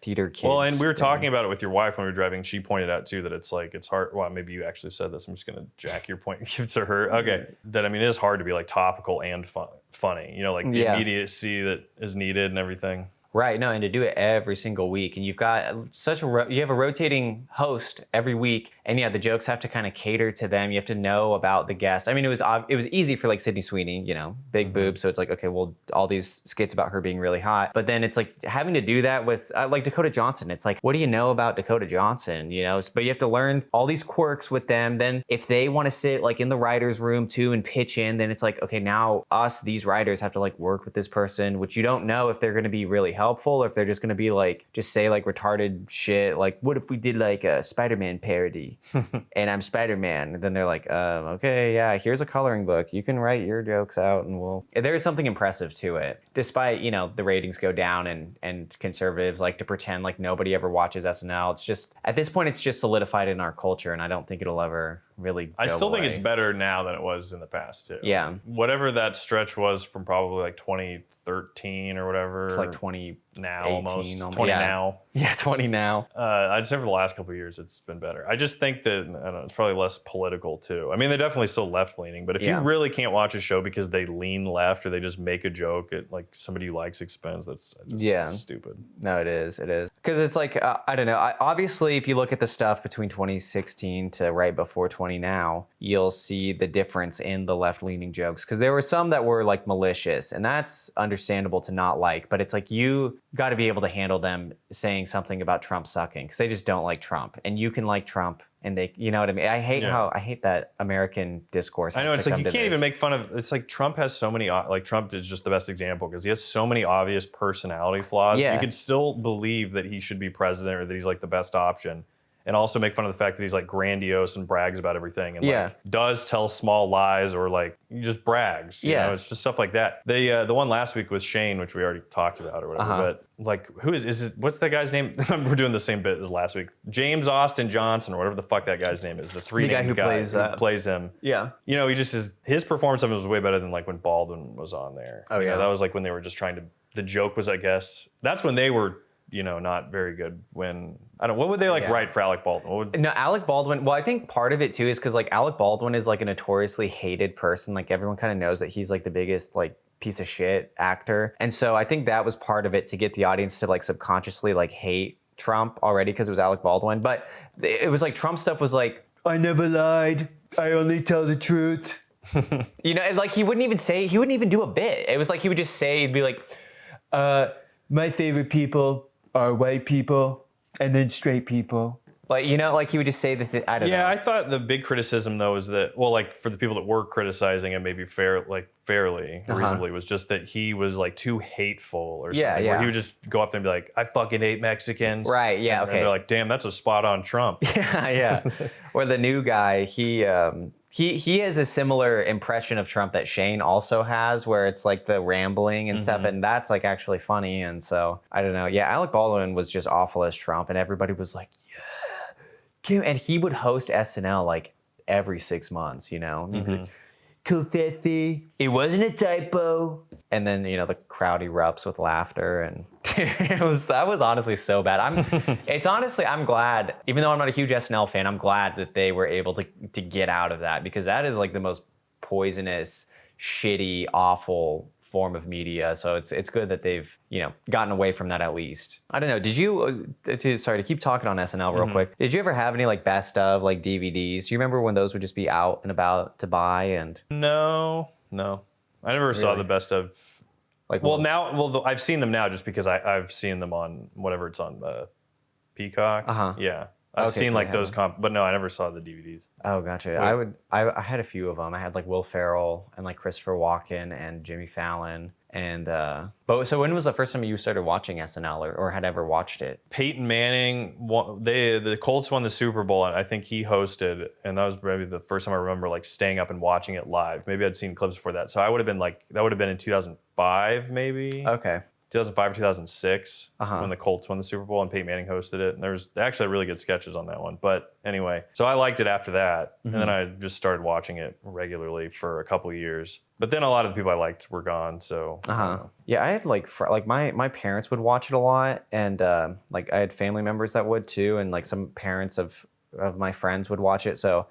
theater kids. Well, and we were talking about it with your wife when we were driving. She pointed out too that it's like it's hard. Well, maybe you actually said this. I'm just gonna jack your point and give it to her. Okay, that I mean, it is hard to be like topical and funny. You know, like the immediacy that is needed and everything. Right, no, and to do it every single week, and you've got you have a rotating host every week, and the jokes have to kind of cater to them. You have to know about the guests. I mean, it was easy for like Sydney Sweeney, you know, big boobs, so it's like, okay, well, all these skits about her being really hot, but then it's like having to do that with like Dakota Johnson. It's like, what do you know about Dakota Johnson, you know? But you have to learn all these quirks with them. Then if they want to sit like in the writer's room too and pitch in, then it's like, okay, now these writers have to like work with this person, which you don't know if they're going to be really helpful or if they're just going to be like, just say like retarded shit. Like, what if we did like a Spider-Man parody and I'm Spider-Man? And then they're like, okay, yeah, here's a coloring book. You can write your jokes out and there is something impressive to it. Despite, you know, the ratings go down and conservatives like to pretend like nobody ever watches SNL. It's just, at this point, it's just solidified in our culture, and I don't think it'll ever really I still away. think it's better now than it was in the past too. Yeah. Whatever that stretch was from probably like 2013 or whatever. It's like 20 now almost. 20 now. Yeah, 20 now. I'd say for the last couple of years it's been better. I just think that, I don't know, it's probably less political too. I mean, they're definitely still left leaning, but if you really can't watch a show because they lean left or they just make a joke at like somebody you like's expense, that's just stupid. No, it is. Because it's like, I don't know. Obviously, if you look at the stuff between 2016 to right before 20 now, you'll see the difference in the left-leaning jokes. Because there were some that were like malicious, and that's understandable to not like. But it's like you got to be able to handle them saying something about Trump sucking, because they just don't like Trump, and you can like Trump. And they, you know what I mean? I hate that American discourse. I know, it's like you can't even make fun of, it's like Trump has so many, like Trump is just the best example because he has so many obvious personality flaws. You could still believe that he should be president or that he's like the best option. and also make fun of the fact that he's like grandiose and brags about everything and Yeah. like does tell small lies or like he just brags. You Yeah. know, it's just stuff like that. The one last week was Shane, which we already talked about or whatever. But like, who is it? What's that guy's name? We're doing the same bit as last week. James Austin Johnson or whatever the fuck that guy's name is. The guy who plays him. Yeah. You know, he just his performance of it was way better than like when Baldwin was on there. Oh, You know, yeah. that was like when they were just trying to. The joke was, I guess, that's when they were, you know, not very good. When I don't. What would they like write for Alec Baldwin? What would, No, Alec Baldwin. Well, I think part of it too is because like Alec Baldwin is like a notoriously hated person. Like everyone kind of knows that he's like the biggest like piece of shit actor, and so I think that was part of it to get the audience to like subconsciously like hate Trump already because it was Alec Baldwin. But it was like Trump stuff was like, I never lied. I only tell the truth. You know, and like he wouldn't even do a bit. It was like he would just say, he'd be like, my favorite people are white people and then straight people. Like, you know, like he would just say that, I don't know. yeah, I thought the big criticism though is that, well, like for the people that were criticizing him, maybe fairly, reasonably, was just that he was like too hateful or something. yeah. Where he would just go up there and be like, I fucking hate Mexicans. Right, yeah, And okay. they're like, damn, that's a spot on Trump. Yeah. Or the new guy, he has a similar impression of Trump that Shane also has, where it's like the rambling and stuff, and that's like actually funny. And so I don't know. Yeah, Alec Baldwin was just awful as Trump, and everybody was like, yeah, and he would host SNL like every 6 months, you know. Confetti, it wasn't a typo. And then, you know, the crowd erupts with laughter, and that was honestly so bad. I'm glad, even though I'm not a huge SNL fan, I'm glad that they were able to get out of that, because that is like the most poisonous, shitty, awful form of media. So it's good that they've, you know, gotten away from that at least. I don't know. Did you, sorry to keep talking on SNL real quick, did you ever have any like best of like DVDs? Do you remember when those would just be out and about to buy? And No. I never saw the best of. like, I've seen them now just because I've seen them on whatever it's on Peacock. Yeah. I've Okay, seen so like they those but no, I never saw the DVDs. Oh, gotcha. I had a few of them. I had like Will Ferrell and like Christopher Walken and Jimmy Fallon. And but so when was the first time you started watching SNL or had ever watched it? Peyton Manning, the Colts won the Super Bowl, and I think he hosted, and that was maybe the first time I remember like staying up and watching it live. Maybe I'd seen clips before that, so I would have been like, that would have been in 2005, maybe. Okay. 2005 or 2006 when the Colts won the Super Bowl and Peyton Manning hosted it. And there's actually really good sketches on that one. But anyway, so I liked it after that. And then I just started watching it regularly for a couple of years. But then a lot of the people I liked were gone. So Yeah, I had like my parents would watch it a lot, and like I had family members that would too, and like some parents of my friends would watch it. So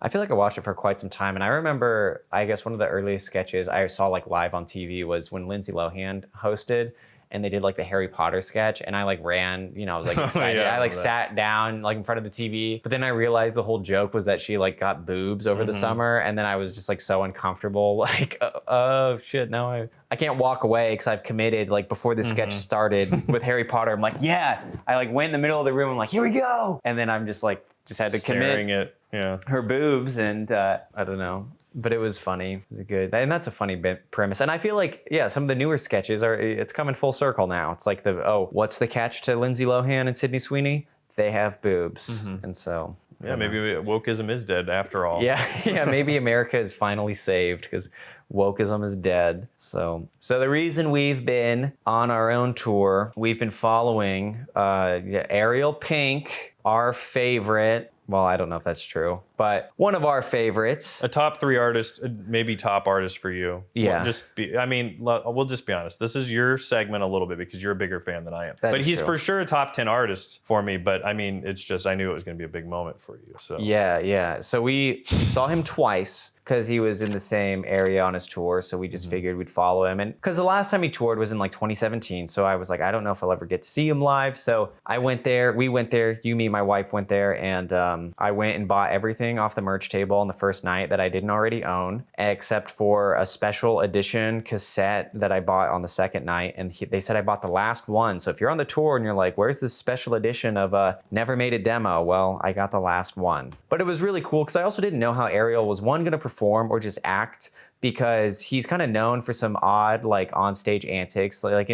I feel like I watched it for quite some time. And I remember, I guess one of the earliest sketches I saw like live on TV was when Lindsay Lohan hosted, and they did like the Harry Potter sketch, and I like ran, you know, I was like excited. Yeah, I like sat down like in front of the TV, but then I realized the whole joke was that she like got boobs over the summer, and then I was just like so uncomfortable, like, oh shit, no, I can't walk away because I've committed. Like before the sketch started with Harry Potter, I'm like, yeah, I like went in the middle of the room, I'm like, here we go, and then I'm just like, had to staring commit at her boobs, and I don't know, but it was funny. It was good, and that's a funny premise. And I feel like, yeah, some of the newer sketches it's coming full circle now. It's like what's the catch to Lindsay Lohan and Sydney Sweeney? They have boobs, and so yeah, maybe wokeism is dead after all. yeah, maybe America is finally saved because wokeism is dead. So the reason we've been on our own tour, we've been following Ariel Pink, our favorite. Well, I don't know if that's true, but one of our favorites. A top 3 artist, maybe top artist for you. Yeah. We'll just be honest. This is your segment a little bit because you're a bigger fan than I am. That but is he's true. for sure a top 10 artist for me. But I mean, it's just, I knew it was going to be a big moment for you. So Yeah. So we saw him twice because he was in the same area on his tour. So we just figured we'd follow him. And because the last time he toured was in like 2017. So I was like, I don't know if I'll ever get to see him live. So I went there. We went there. You, me, my wife went there. And I went and bought everything off the merch table on the first night that I didn't already own, except for a special edition cassette that I bought on the second night. And they said I bought the last one. So if you're on the tour and you're like, where's this special edition of Never Made a Demo? Well, I got the last one. But it was really cool because I also didn't know how Ariel was, one, going to perform or just act, because he's kind of known for some odd like on-stage antics. Like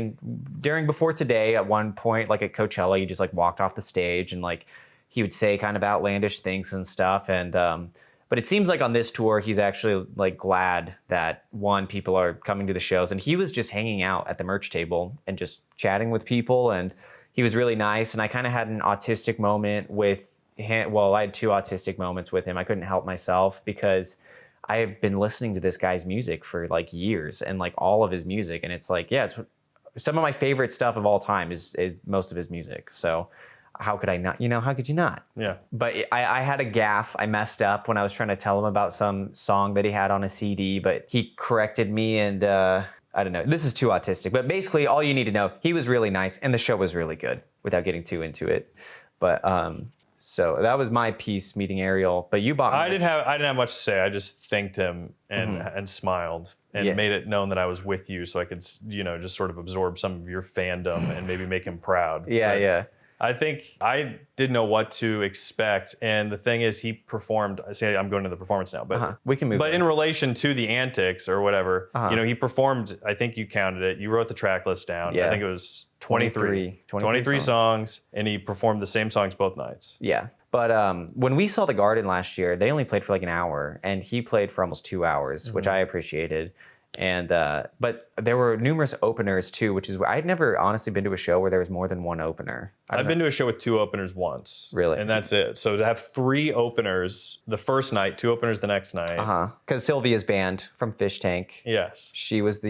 before today, at one point, like at Coachella, he just like walked off the stage and like he would say kind of outlandish things and stuff. And but it seems like on this tour, he's actually like glad that people are coming to the shows, and he was just hanging out at the merch table and just chatting with people, and he was really nice. And I kind of had an autistic moment with him. Well, I had 2 autistic moments with him. I couldn't help myself because I have been listening to this guy's music for like years, and like all of his music. And it's like, yeah, it's some of my favorite stuff of all time is most of his music. So how could I not, how could you not? Yeah. But I had a gaffe. I messed up when I was trying to tell him about some song that he had on a CD, but he corrected me, and I don't know. This is too autistic, but basically all you need to know, he was really nice and the show was really good without getting too into it. But so that was my piece meeting Ariel. But you bought. I didn't have much to say. I just thanked him and smiled and made it known that I was with you, so I could just sort of absorb some of your fandom and maybe make him proud. Yeah. I think I didn't know what to expect, and the thing is, he performed. See, I'm going to the performance now, but we can move. But on. in relation to the antics or whatever, he performed. I think you counted it. You wrote the track list down. Yeah. I think it was 23 songs, and he performed the same songs both nights. Yeah. But when we saw the Garden last year, they only played for like an hour, and he played for almost 2 hours, which I appreciated. And but there were numerous openers too, which is I'd never honestly been to a show where there was more than one opener. I've been to a show with 2 openers once. Really? And that's it. So to have 3 openers the first night, 2 openers the next night. Because Sylvia's band from Fishtank. Yes. She was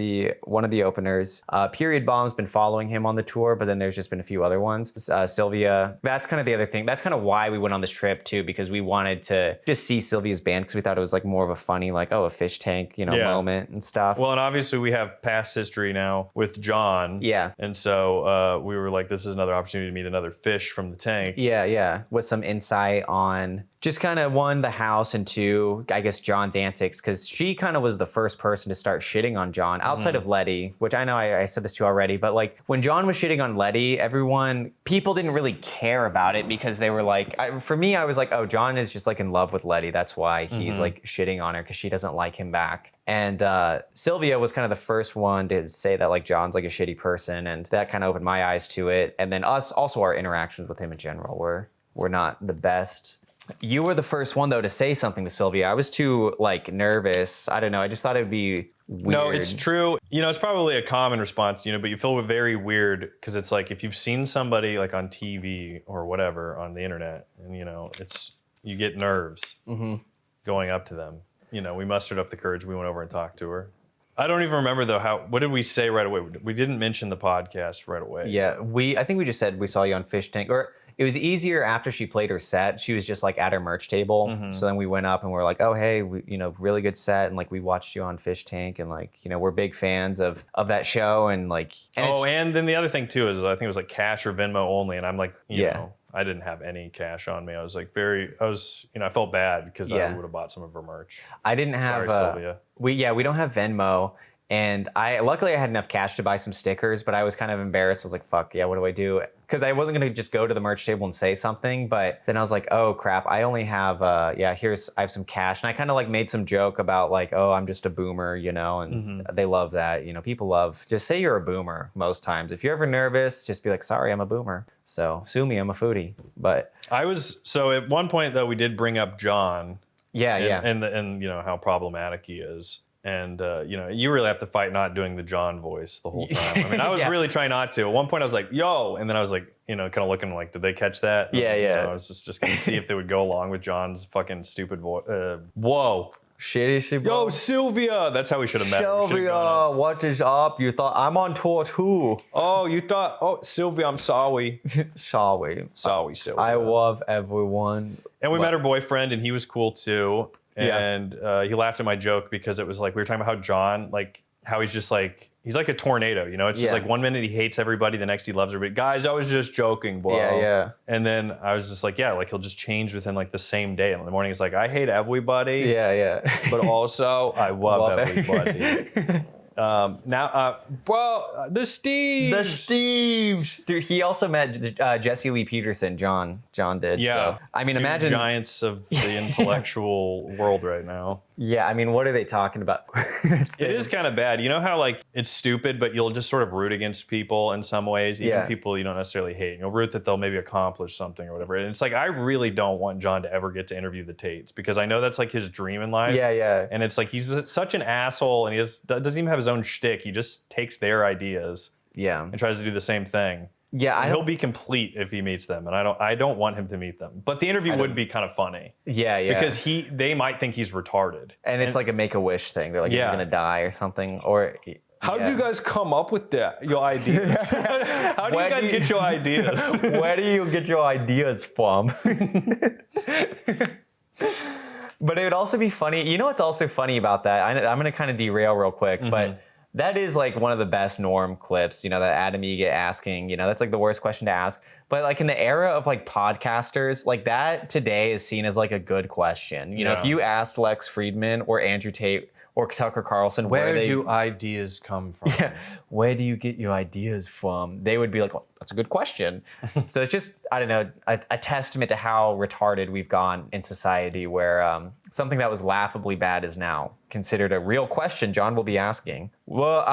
one of the openers. Period Bomb's been following him on the tour, but then there's just been a few other ones. Sylvia, that's kind of the other thing. That's kind of why we went on this trip too, because we wanted to just see Sylvia's band, because we thought it was like more of a funny, like, a Fishtank, moment and stuff. Well, and obviously we have past history now with John. Yeah. And so we were like, this is another opportunity to meet another fish from the tank. Yeah. With some insight on just kind of 1, the house, and 2, I guess John's antics, because she kind of was the first person to start shitting on John outside of Letty, which I know I said this to you already, but like when John was shitting on Letty, people didn't really care about it because they were like, for me, I was like, oh, John is just like in love with Letty. That's why he's like shitting on her, because she doesn't like him back. And Sylvia was kind of the first one to say that like John's like a shitty person, and that kind of opened my eyes to it. And then also our interactions with him in general were not the best. You were the first one though to say something to Sylvia. I was too like nervous. I don't know. I just thought it would be weird. No, it's true. It's probably a common response, but you feel very weird because it's like if you've seen somebody like on TV or whatever on the internet, and you get nerves going up to them. We mustered up the courage. We went over and talked to her. I don't even remember though what did we say right away? We didn't mention the podcast right away. Yeah, I think we just said we saw you on Fishtank, or it was easier after she played her set. She was just like at her merch table. So then we went up and we're like, oh hey, really good set, and like we watched you on Fishtank, and like we're big fans of that show, and like. And then the other thing too is I think it was like cash or Venmo only, and I'm like, you know. I didn't have any cash on me. I was like I felt bad because I would have bought some of her merch. I didn't have. Sorry, Sylvia. We don't have Venmo, and luckily I had enough cash to buy some stickers, but I was kind of embarrassed. I was like, fuck yeah, what do I do? Because I wasn't gonna just go to the merch table and say something, but then I was like, oh crap, I only have I have some cash, and I kind of like made some joke about like, oh, I'm just a boomer, and they love that. People love, just say you're a boomer most times. If you're ever nervous, just be like, sorry, I'm a boomer. So sue me, I'm a foodie. But so at one point though, we did bring up John. And how problematic he is. And, you really have to fight not doing the John voice the whole time. I mean, I was really trying not to. At one point I was like, yo, and then I was like, kind of looking like, did they catch that? And, I was just going to see if they would go along with John's fucking stupid voice. Whoa. Shitty. Yo, Sylvia. That's how we should have met. Sylvia, what is up? You thought I'm on tour too. Oh, Sylvia, I'm sorry. Sorry, Sylvia. I love everyone. And we met her boyfriend, and he was cool too. And he laughed at my joke because it was like we were talking about how John, like how he's just like he's like a tornado, It's just like 1 minute he hates everybody, the next he loves everybody. Guys, I was just joking, bro. Yeah. And then I was just like, like he'll just change within like the same day. And in the morning he's like, I hate everybody. Yeah. But also I love everybody. The Steves. The Steves. Dude, he also met Jesse Lee Peterson. John did. Yeah. So, I mean, Two imagine. giants of the intellectual world right now. Yeah, I mean, what are they talking about? It is kind of bad. You know how like it's stupid, but you'll just sort of root against people in some ways, even Yeah. people you don't necessarily hate. You'll root that they'll maybe accomplish something or whatever. And it's like I really don't want John to ever get to interview the Tates because I know that's like his dream in life. Yeah. And it's like he's such an asshole, and he doesn't even have his own shtick. He just takes their ideas Yeah. and tries to do the same thing. Yeah, And he'll be complete if he meets them, and I don't want him to meet them. But the interview would be kind of funny. Yeah. Because they might think he's retarded. And it's like a Make-A-Wish thing. They're like, Yeah. he's gonna die or something. Or How'd you guys come up with your ideas? How do you guys get your ideas? Where do you get your ideas from? But it would also be funny. You know what's also funny about that? I'm gonna kind of derail real quick, but that is like one of the best Norm clips. You know, that Adam Ega asking. You know, that's like the worst question to ask. But like in the era of like podcasters, like that today is seen as like a good question. You know, if Yeah. you asked Lex Friedman or Andrew Tate or Tucker Carlson, Where do ideas come from? where do you get your ideas from? They would be like, well, that's a good question. So it's just, I don't know, a testament to how retarded we've gone in society where something that was laughably bad is now considered a real question John will be asking. Well,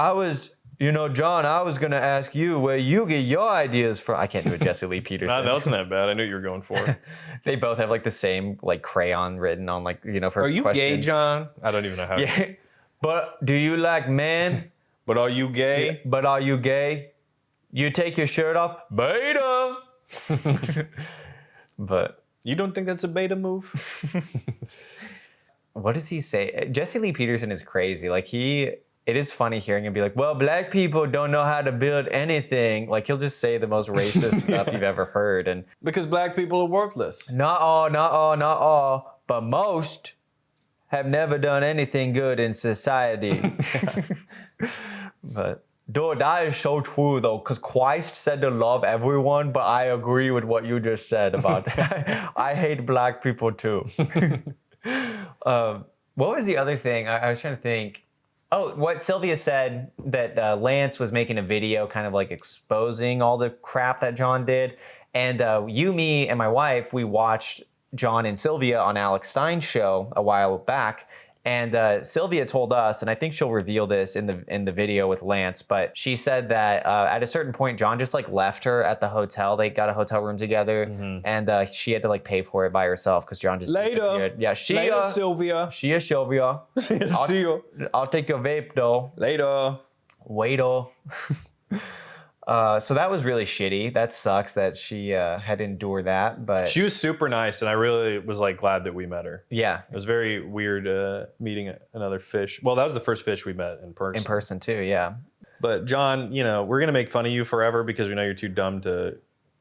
John, I was going to ask you where you get your ideas from. I can't do a Jesse Lee Peterson. No, that wasn't that bad. I knew what you were going for. They both have like the same like crayon written on like, for Are you questions. gay, John? I don't even know how. Yeah. But do you like men? But are you gay? But are you gay? You take your shirt off? Beta! But You don't think that's a beta move? what does he say? Jesse Lee Peterson is crazy. Like it is funny hearing him be like, well, black people don't know how to build anything. Like he'll just say the most racist stuff you've ever heard. And Because black people are worthless. not all, but most have never done anything good in society. But dude, that is so true though, because Christ said to love everyone, but I agree with what you just said about that. I hate black people too. What was the other thing? I was trying to think. Oh, what Sylvia said that Lance was making a video kind of like exposing all the crap that John did. And you, me, and my wife, we watched John and Sylvia on Alex Stein's show a while back. And Sylvia told us, and I think she'll reveal this in the video with Lance, but she said that at a certain point, John just like left her at the hotel. They got a hotel room together, and she had to like pay for it by herself because John just disappeared. Yeah, Later, Sylvia. She is Sylvia. See you. I'll take your vape though. Later. Waiter. So that was really shitty. That sucks that she had to endure that. But She was super nice, and I really was like glad that we met her. yeah, It was very weird meeting another fish. Well, that was the first fish we met in person. in person too. Yeah. But John, we're gonna make fun of you forever because we know you're too dumb to,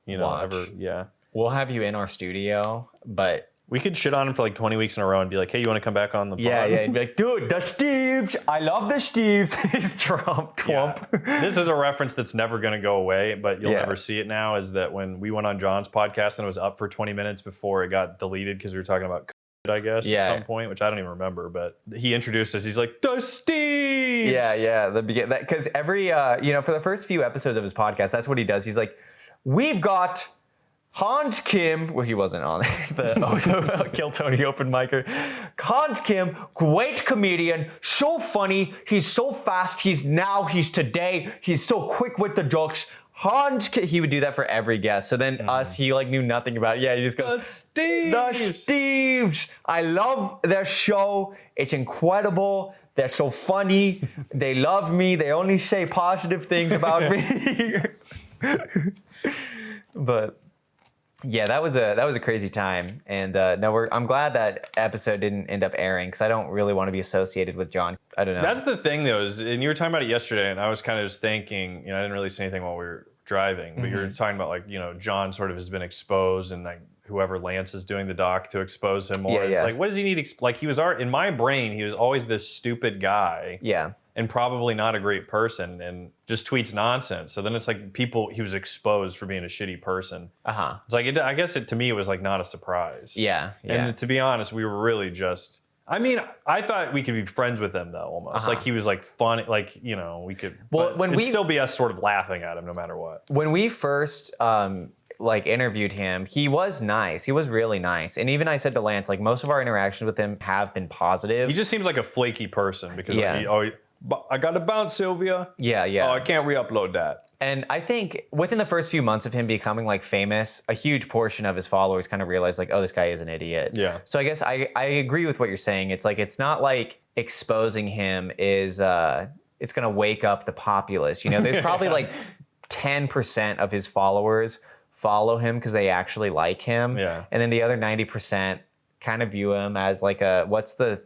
Watch. ever. Yeah. We'll have you in our studio, but We could shit on him for like 20 weeks in a row and be like, hey, you want to come back on the pod? yeah, you'd be like, dude, the Steves. I love the Steves. He's Trump. Yeah. This is a reference that's never going to go away, but you'll Yeah. never see it now, is that when we went on John's podcast and it was up for 20 minutes before it got deleted because we were talking about I guess, Yeah. at some point, which I don't even remember, but he introduced us. He's like, the Steves! Yeah. Because every, for the first few episodes of his podcast, that's what he does. He's like, we've got Hans Kim, well, he wasn't on the Kill Tony open micer. Hans Kim, great comedian, so funny, he's so fast, he's today, he's so quick with the jokes. Hans Kim, he would do that for every guest. So then us, he like knew nothing about it. Yeah, he just goes, The Steves! The Steves! I love their show. It's incredible. They're so funny. They love me. They only say positive things about me. But yeah, that was a crazy time, and I'm glad that episode didn't end up airing because I don't really want to be associated with John. I don't know. That's the thing, though, and you were talking about it yesterday, and I was kind of just thinking, I didn't really say anything while we were driving, but you were talking about like, John sort of has been exposed, and like whoever Lance is doing the doc to expose him more. Yeah, it's yeah. like, what does he need? Like he was in my brain, he was always this stupid guy. Yeah. And probably not a great person, and just tweets nonsense. So then it's like he was exposed for being a shitty person. It's like, I guess to me, it was like not a surprise. Yeah. And to be honest, we were really just, I mean, I thought we could be friends with him though, almost. Like he was like funny, like, you know, we could. Well, but when it'd we- still be us sort of laughing at him no matter what. When we first like interviewed him, he was nice. He was really nice. And even I said to Lance, like most of our interactions with him have been positive. He just seems like a flaky person because Yeah. I got to bounce, Sylvia. Yeah, yeah. Oh, I can't re-upload that. And I think within the first few months of him becoming like famous, a huge portion of his followers kind of realized like, oh, this guy is an idiot. Yeah. So I guess I agree with what you're saying. It's like, it's not like exposing him is, it's going to wake up the populace. You know, there's probably like 10% of his followers follow him because they actually like him. Yeah. And then the other 90% kind of view him as like a, what's the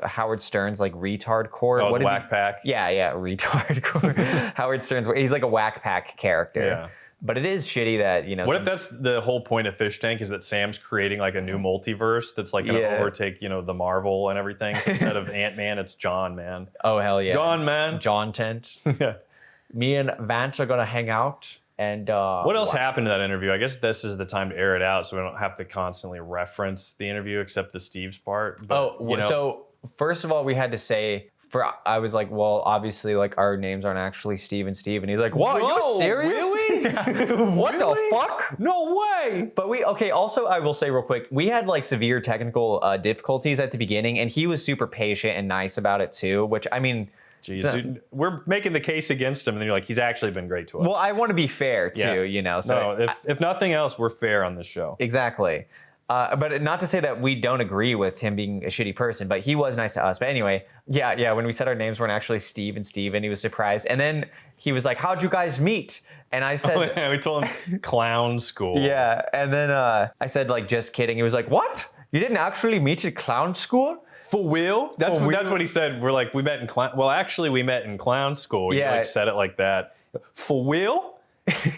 Howard Stern's like retard core? Oh, what the did whack pack. Yeah, retard core. Howard Stern's, he's like a whack pack character. Yeah. But it is shitty that, you know. What if that's the whole point of Fish Tank is that Sam's creating like a new multiverse that's like going to Yeah. overtake, you know, the Marvel and everything. So instead of Ant-Man, it's John, man. Oh, hell yeah. John, man. John Tent. Yeah. Me and Vance are going to hang out. And What else happened to that interview? I guess this is the time to air it out so we don't have to constantly reference the interview except the Steve's part. But, you know, so first of all, we had to say, I was like, well, obviously, like, our names aren't actually Steve and Steve. And he's like, what? Are you Whoa, serious? really? What the fuck? No way. But also, I will say real quick, we had like severe technical difficulties at the beginning, and he was super patient and nice about it too, which, I mean, Jeez, dude, we're making the case against him, and then you're like, he's actually been great to us. well, I want to be fair too, Yeah. you know. So No, if nothing else, we're fair on this show. exactly. But not to say that we don't agree with him being a shitty person, but he was nice to us. But anyway, yeah, when we said our names weren't actually Steve and Steven, he was surprised. And then he was like, how'd you guys meet? And I said, Yeah, we told him clown school. yeah. And then I said, like, just kidding. He was like, what? You didn't actually meet at clown school? For real? That's For that's real? what he said. We're like, we met in clown. Well, actually, we met in clown school. Yeah. He like said it like that. For real?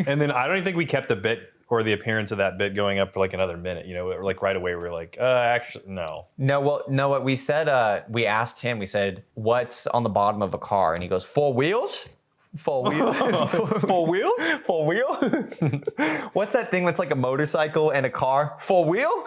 And then I don't even think we kept the bit or the appearance of that bit going up for like another minute. You know, like right away we were like, actually, no. No, what we said, we asked him, we said, what's on the bottom of a car? And he goes, 4 wheels? 4 wheels? 4 wheels? 4 wheel? What's that thing that's like a motorcycle and a car? 4 wheel?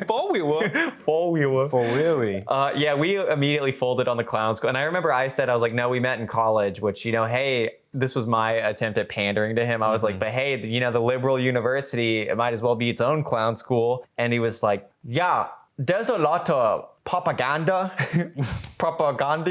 4 wheel. 4 wheel. For really? Yeah, we immediately folded on the clown school. And I remember I said, I was like, no, we met in college, which, you know, hey, this was my attempt at pandering to him. I was like, but hey, you know, the liberal university, it might as well be its own clown school. And he was like, yeah, there's a lot of propaganda. Propaganda.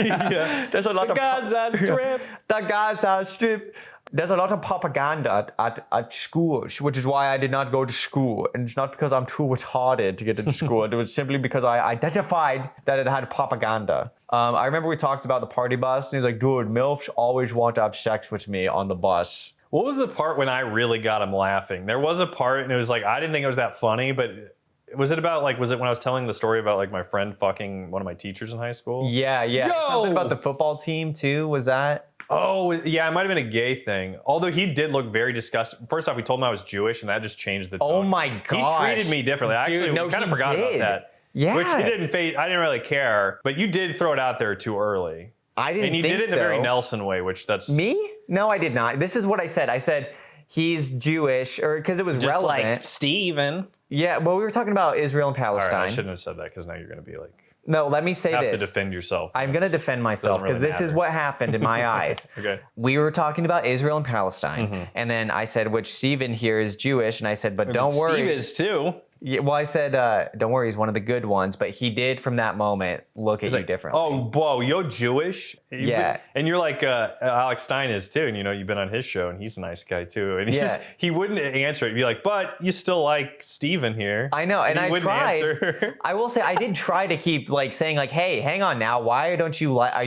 Yeah. There's a lot The of Gaza Strip. The Gaza Strip. There's a lot of propaganda at school, which is why I did not go to school. And it's not because I'm too retarded to get into school. It was simply because I identified that it had propaganda. I remember we talked about the party bus, and he's like, dude, MILFs always want to have sex with me on the bus. What was the part when I really got him laughing? There was a part, and it was like, I didn't think it was that funny, but was it when I was telling the story about like my friend fucking one of my teachers in high school? Yeah. Yo! Something about the football team, too, was that? Oh, yeah, it might have been a gay thing. Although he did look very disgusted. First off, we told him I was Jewish, and that just changed the tone. Oh my gosh. He treated me differently. I Dude, actually no, kind of he forgot about did. that. Yeah. Which it didn't fade. I didn't really care. But you did throw it out there too early. I didn't And you think did it in the very so. Nelson way, which that's... Me? No, I did not. This is what I said. I said he's Jewish, or because it was just relevant. like Steven. Yeah, well, we were talking about Israel and All Palestine. right, I shouldn't have said that because now you're going to be like... No, let me say have this. to defend yourself. I'm going to defend myself because this is what happened in my eyes. Okay. We were talking about Israel and Palestine, and then I said, which Stephen here is Jewish, and I said, but don't worry. Steve is too. Yeah, well, I said, don't worry, he's one of the good ones, but he did from that moment look at you differently. Oh, whoa, you're Jewish? Yeah. And you're like Alex Stein is too, and you know, you've been on his show, and he's a nice guy too. And he wouldn't answer it. He'd be like, but you still like Steven here. I know, and he I wouldn't tried. answer. I will say, I did try to keep like saying like, hey, hang on now, why don't you like, are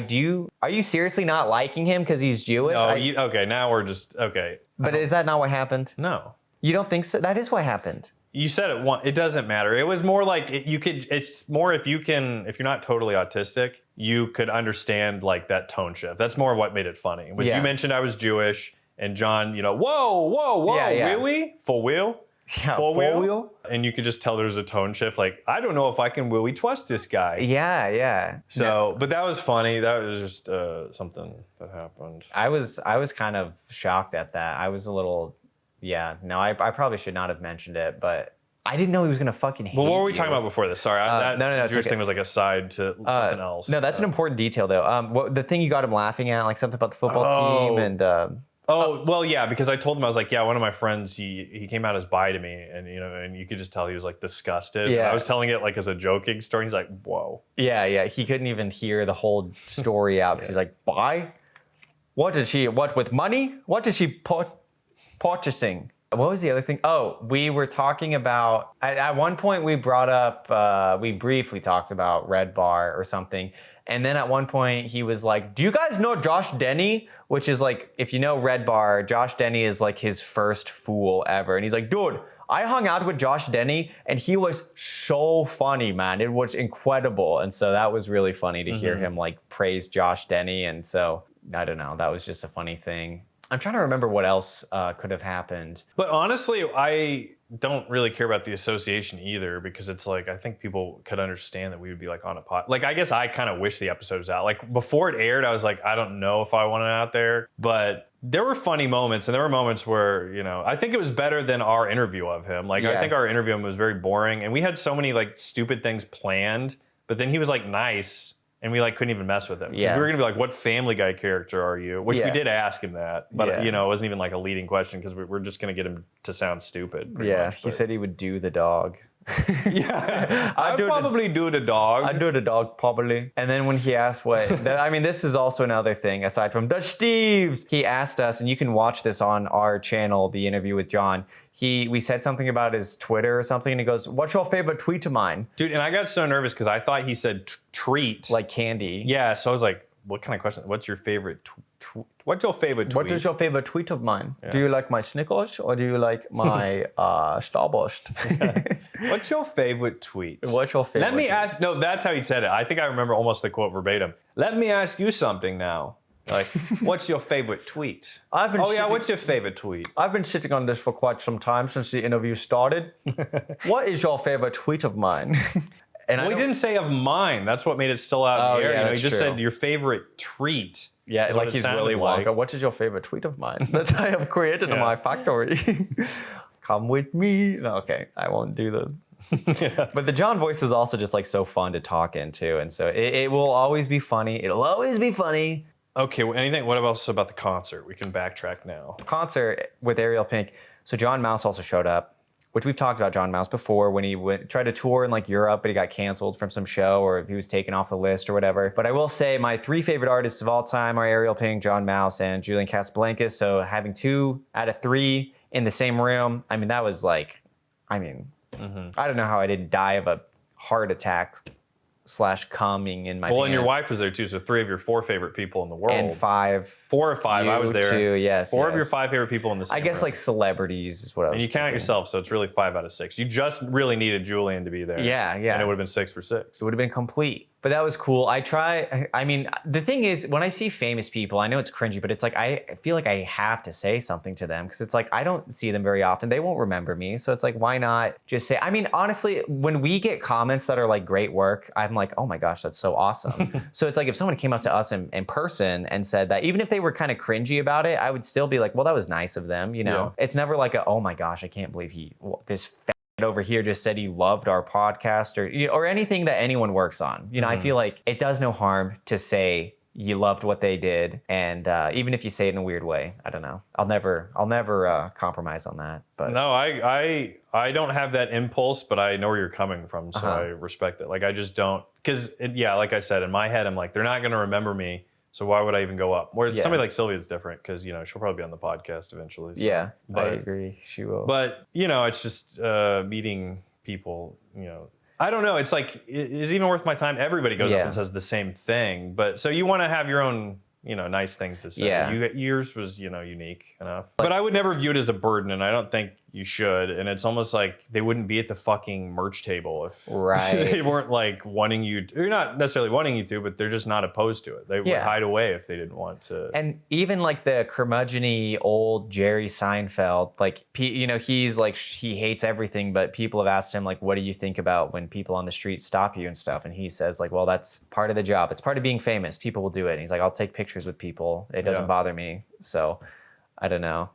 you seriously not liking him because he's Jewish? Oh, okay, now we're just, okay. But is that not what happened? No. You don't think so? That is what happened. You said it once. It doesn't matter. It was more like it's more if you're not totally autistic, you could understand like that tone shift. That's more of what made it funny. Was you mentioned I was Jewish, and John, you know, whoa, Yeah. really? For real? Yeah, Full full wheel? And you could just tell there was a tone shift. Like, I don't know if I can willy trust this guy. Yeah. So, but that was funny. That was just something that happened. I was kind of shocked at that. I was a little, I probably should not have mentioned it, but I didn't know he was gonna fucking hate Well, what were we you. talking about before this? Sorry, no, it's Jewish okay. thing was like a side to something else. No, that's an important detail though. The thing you got him laughing at, like something about the football team and. Oh, well, yeah, because I told him, I was like, yeah, one of my friends, he came out as bi to me, and and you could just tell he was like disgusted. Yeah. And I was telling it like as a joking story. He's like, whoa. Yeah, he couldn't even hear the whole story out because he's like, buy? What with money? What did she purchasing? What was the other thing? Oh, we were talking about, at one point we brought up, we briefly talked about Red Bar or something. And then at one point he was like, do you guys know Josh Denny? Which is like, if you know Red Bar, Josh Denny is like his first fool ever. And he's like, dude, I hung out with Josh Denny and he was so funny, man. It was incredible. And so that was really funny to hear him like praise Josh Denny. And so, I don't know, that was just a funny thing. I'm trying to remember what else could have happened. But honestly, I don't really care about the association either, because it's like, I think people could understand that we would be like on a pod. Like, I guess I kind of wish the episode was out. Like before it aired, I was like, I don't know if I want it out there, but there were funny moments, and there were moments where, I think it was better than our interview of him. Like, I think our interview of him was very boring, and we had so many like stupid things planned, but then he was like nice. And we like couldn't even mess with him. Because we were gonna be like, what Family Guy character are you? Which we did ask him that. But it wasn't even like a leading question, because we're just gonna get him to sound stupid. He said he would do the dog. I'd probably do the dog. I'd do the dog probably. And then when he asked this is also another thing aside from the Steves. He asked us, and you can watch this on our channel, the interview with John. We said something about his Twitter or something, and he goes, what's your favorite tweet of mine? Dude, and I got so nervous because I thought he said treat. Like candy. Yeah, so I was like, what kind of question? What's your favorite what's your favorite tweet? What is your favorite tweet of mine? Yeah. Do you like my Snickers or do you like my Starburst? What's your favorite tweet? What's your favorite? Let me ask, no, that's how he said it. I think I remember almost the quote verbatim. Let me ask you something now. Like, what's your favorite tweet? What's your favorite tweet? I've been sitting on this for quite some time since the interview started. What is your favorite tweet of mine? And he didn't say of mine. That's what made it still out in the air. He just said your favorite treat. Yeah, it's like he's really Wonka. What is your favorite tweet of mine that I have created in my factory? Come with me. No, okay, I won't do the. But the John voice is also just like so fun to talk into, and so it will always be funny. It'll always be funny. Okay, anything? What else about the concert? We can backtrack now. Concert with Ariel Pink. So John Mouse also showed up, which we've talked about John Mouse before when he tried to tour in like Europe, but he got canceled from some show or he was taken off the list or whatever. But I will say my 3 favorite artists of all time are Ariel Pink, John Mouse, and Julian Casablancas. So having 2 out of 3 in the same room, I mean, that was like, I don't know how I didn't die of a heart attack / coming in my pants. And your wife was there too, so 3 of your 4 favorite people in the world. And 5. 4 or 5, I was there. 2, yes. 4 of your 5 favorite people in the same I guess room. like celebrities is what I was And you count yourself, so it's really 5 out of 6. You just really needed Julian to be there. Yeah. And it would have been 6 for 6. It would have been complete. But that was cool. I mean, the thing is, when I see famous people, I know it's cringy, but it's like, I feel like I have to say something to them because it's like, I don't see them very often. They won't remember me. So it's like, why not just say, I mean, honestly, when we get comments that are like great work, I'm like, oh my gosh, that's so awesome. So it's like, if someone came up to us in person and said that, even if they were kind of cringy about it, I would still be like, well, that was nice of them. It's never like oh my gosh, I can't believe this over here just said he loved our podcast or anything that anyone works on. I feel like it does no harm to say you loved what they did, and even if you say it in a weird way, I don't know. I'll never compromise on that. But no, I don't have that impulse, but I know where you're coming from, so I respect it. Like I just don't, because like I said, in my head, I'm like, they're not gonna remember me. So why would I even go up? Whereas somebody like Sylvia is different because, she'll probably be on the podcast eventually. So. I agree. She will. But, it's just meeting people, I don't know. It's like, is it even worth my time? Everybody goes up and says the same thing. But so you want to have your own, nice things to say. Yeah. Yours was, unique enough. But I would never view it as a burden, and I don't think you should. And it's almost like they wouldn't be at the fucking merch table if they weren't like wanting you to, or not necessarily wanting you to, but they're just not opposed to it. They would hide away if they didn't want to. And even like the curmudgeon-y old Jerry Seinfeld, like, he's like, he hates everything, but people have asked him like, what do you think about when people on the street stop you and stuff? And he says like, well, that's part of the job. It's part of being famous. People will do it. And he's like, I'll take pictures with people. It doesn't bother me. So I don't know.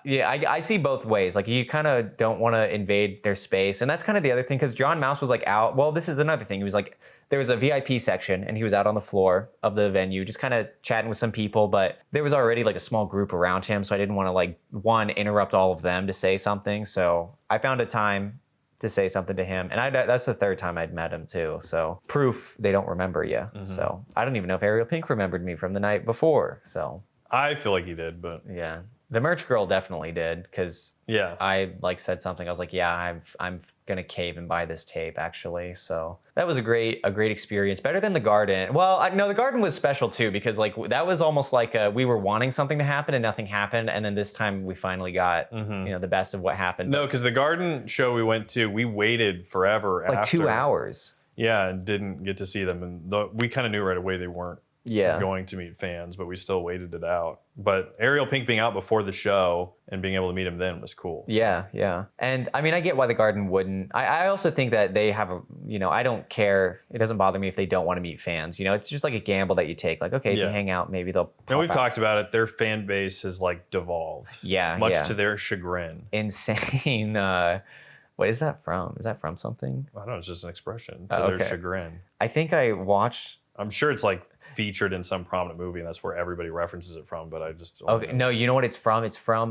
yeah, I see both ways. Like, you kind of don't want to invade their space. And that's kind of the other thing, because John Mouse was like out. Well, this is another thing. He was like, there was a VIP section and he was out on the floor of the venue, just kind of chatting with some people, but there was already like a small group around him. So I didn't want to like, one, interrupt all of them to say something. So I found a time to say something to him. And that's the third time I'd met him too. So proof they don't remember you. So I don't even know if Ariel Pink remembered me from the night before. So I feel like he did, but yeah. The merch girl definitely did, because yeah. I like said something. I was like, yeah, I'm gonna cave and buy this tape actually. So that was a great experience. Better than the garden. Well, no, the garden was special too, because like that was almost like we were wanting something to happen and nothing happened, and then this time we finally got the best of what happened. No, because the garden show we went to, we waited forever, like after. 2 hours. Yeah, and didn't get to see them, and we kind of knew right away they weren't going to meet fans, but we still waited it out. But Ariel Pink being out before the show and being able to meet him then was cool. So. Yeah. And I mean, I get why the garden wouldn't. I also think that they have I don't care. It doesn't bother me if they don't want to meet fans. It's just like a gamble that you take. Like, okay, if you hang out, maybe they'll And we've out. talked about it. Their fan base has like devolved. Yeah. Much to their chagrin. Insane. What is that from? Is that from something? I don't know. It's just an expression to their chagrin. I think I watched. I'm sure it's like featured in some prominent movie, and that's where everybody references it from. But I just don't Okay, know. no, you know what it's from? It's from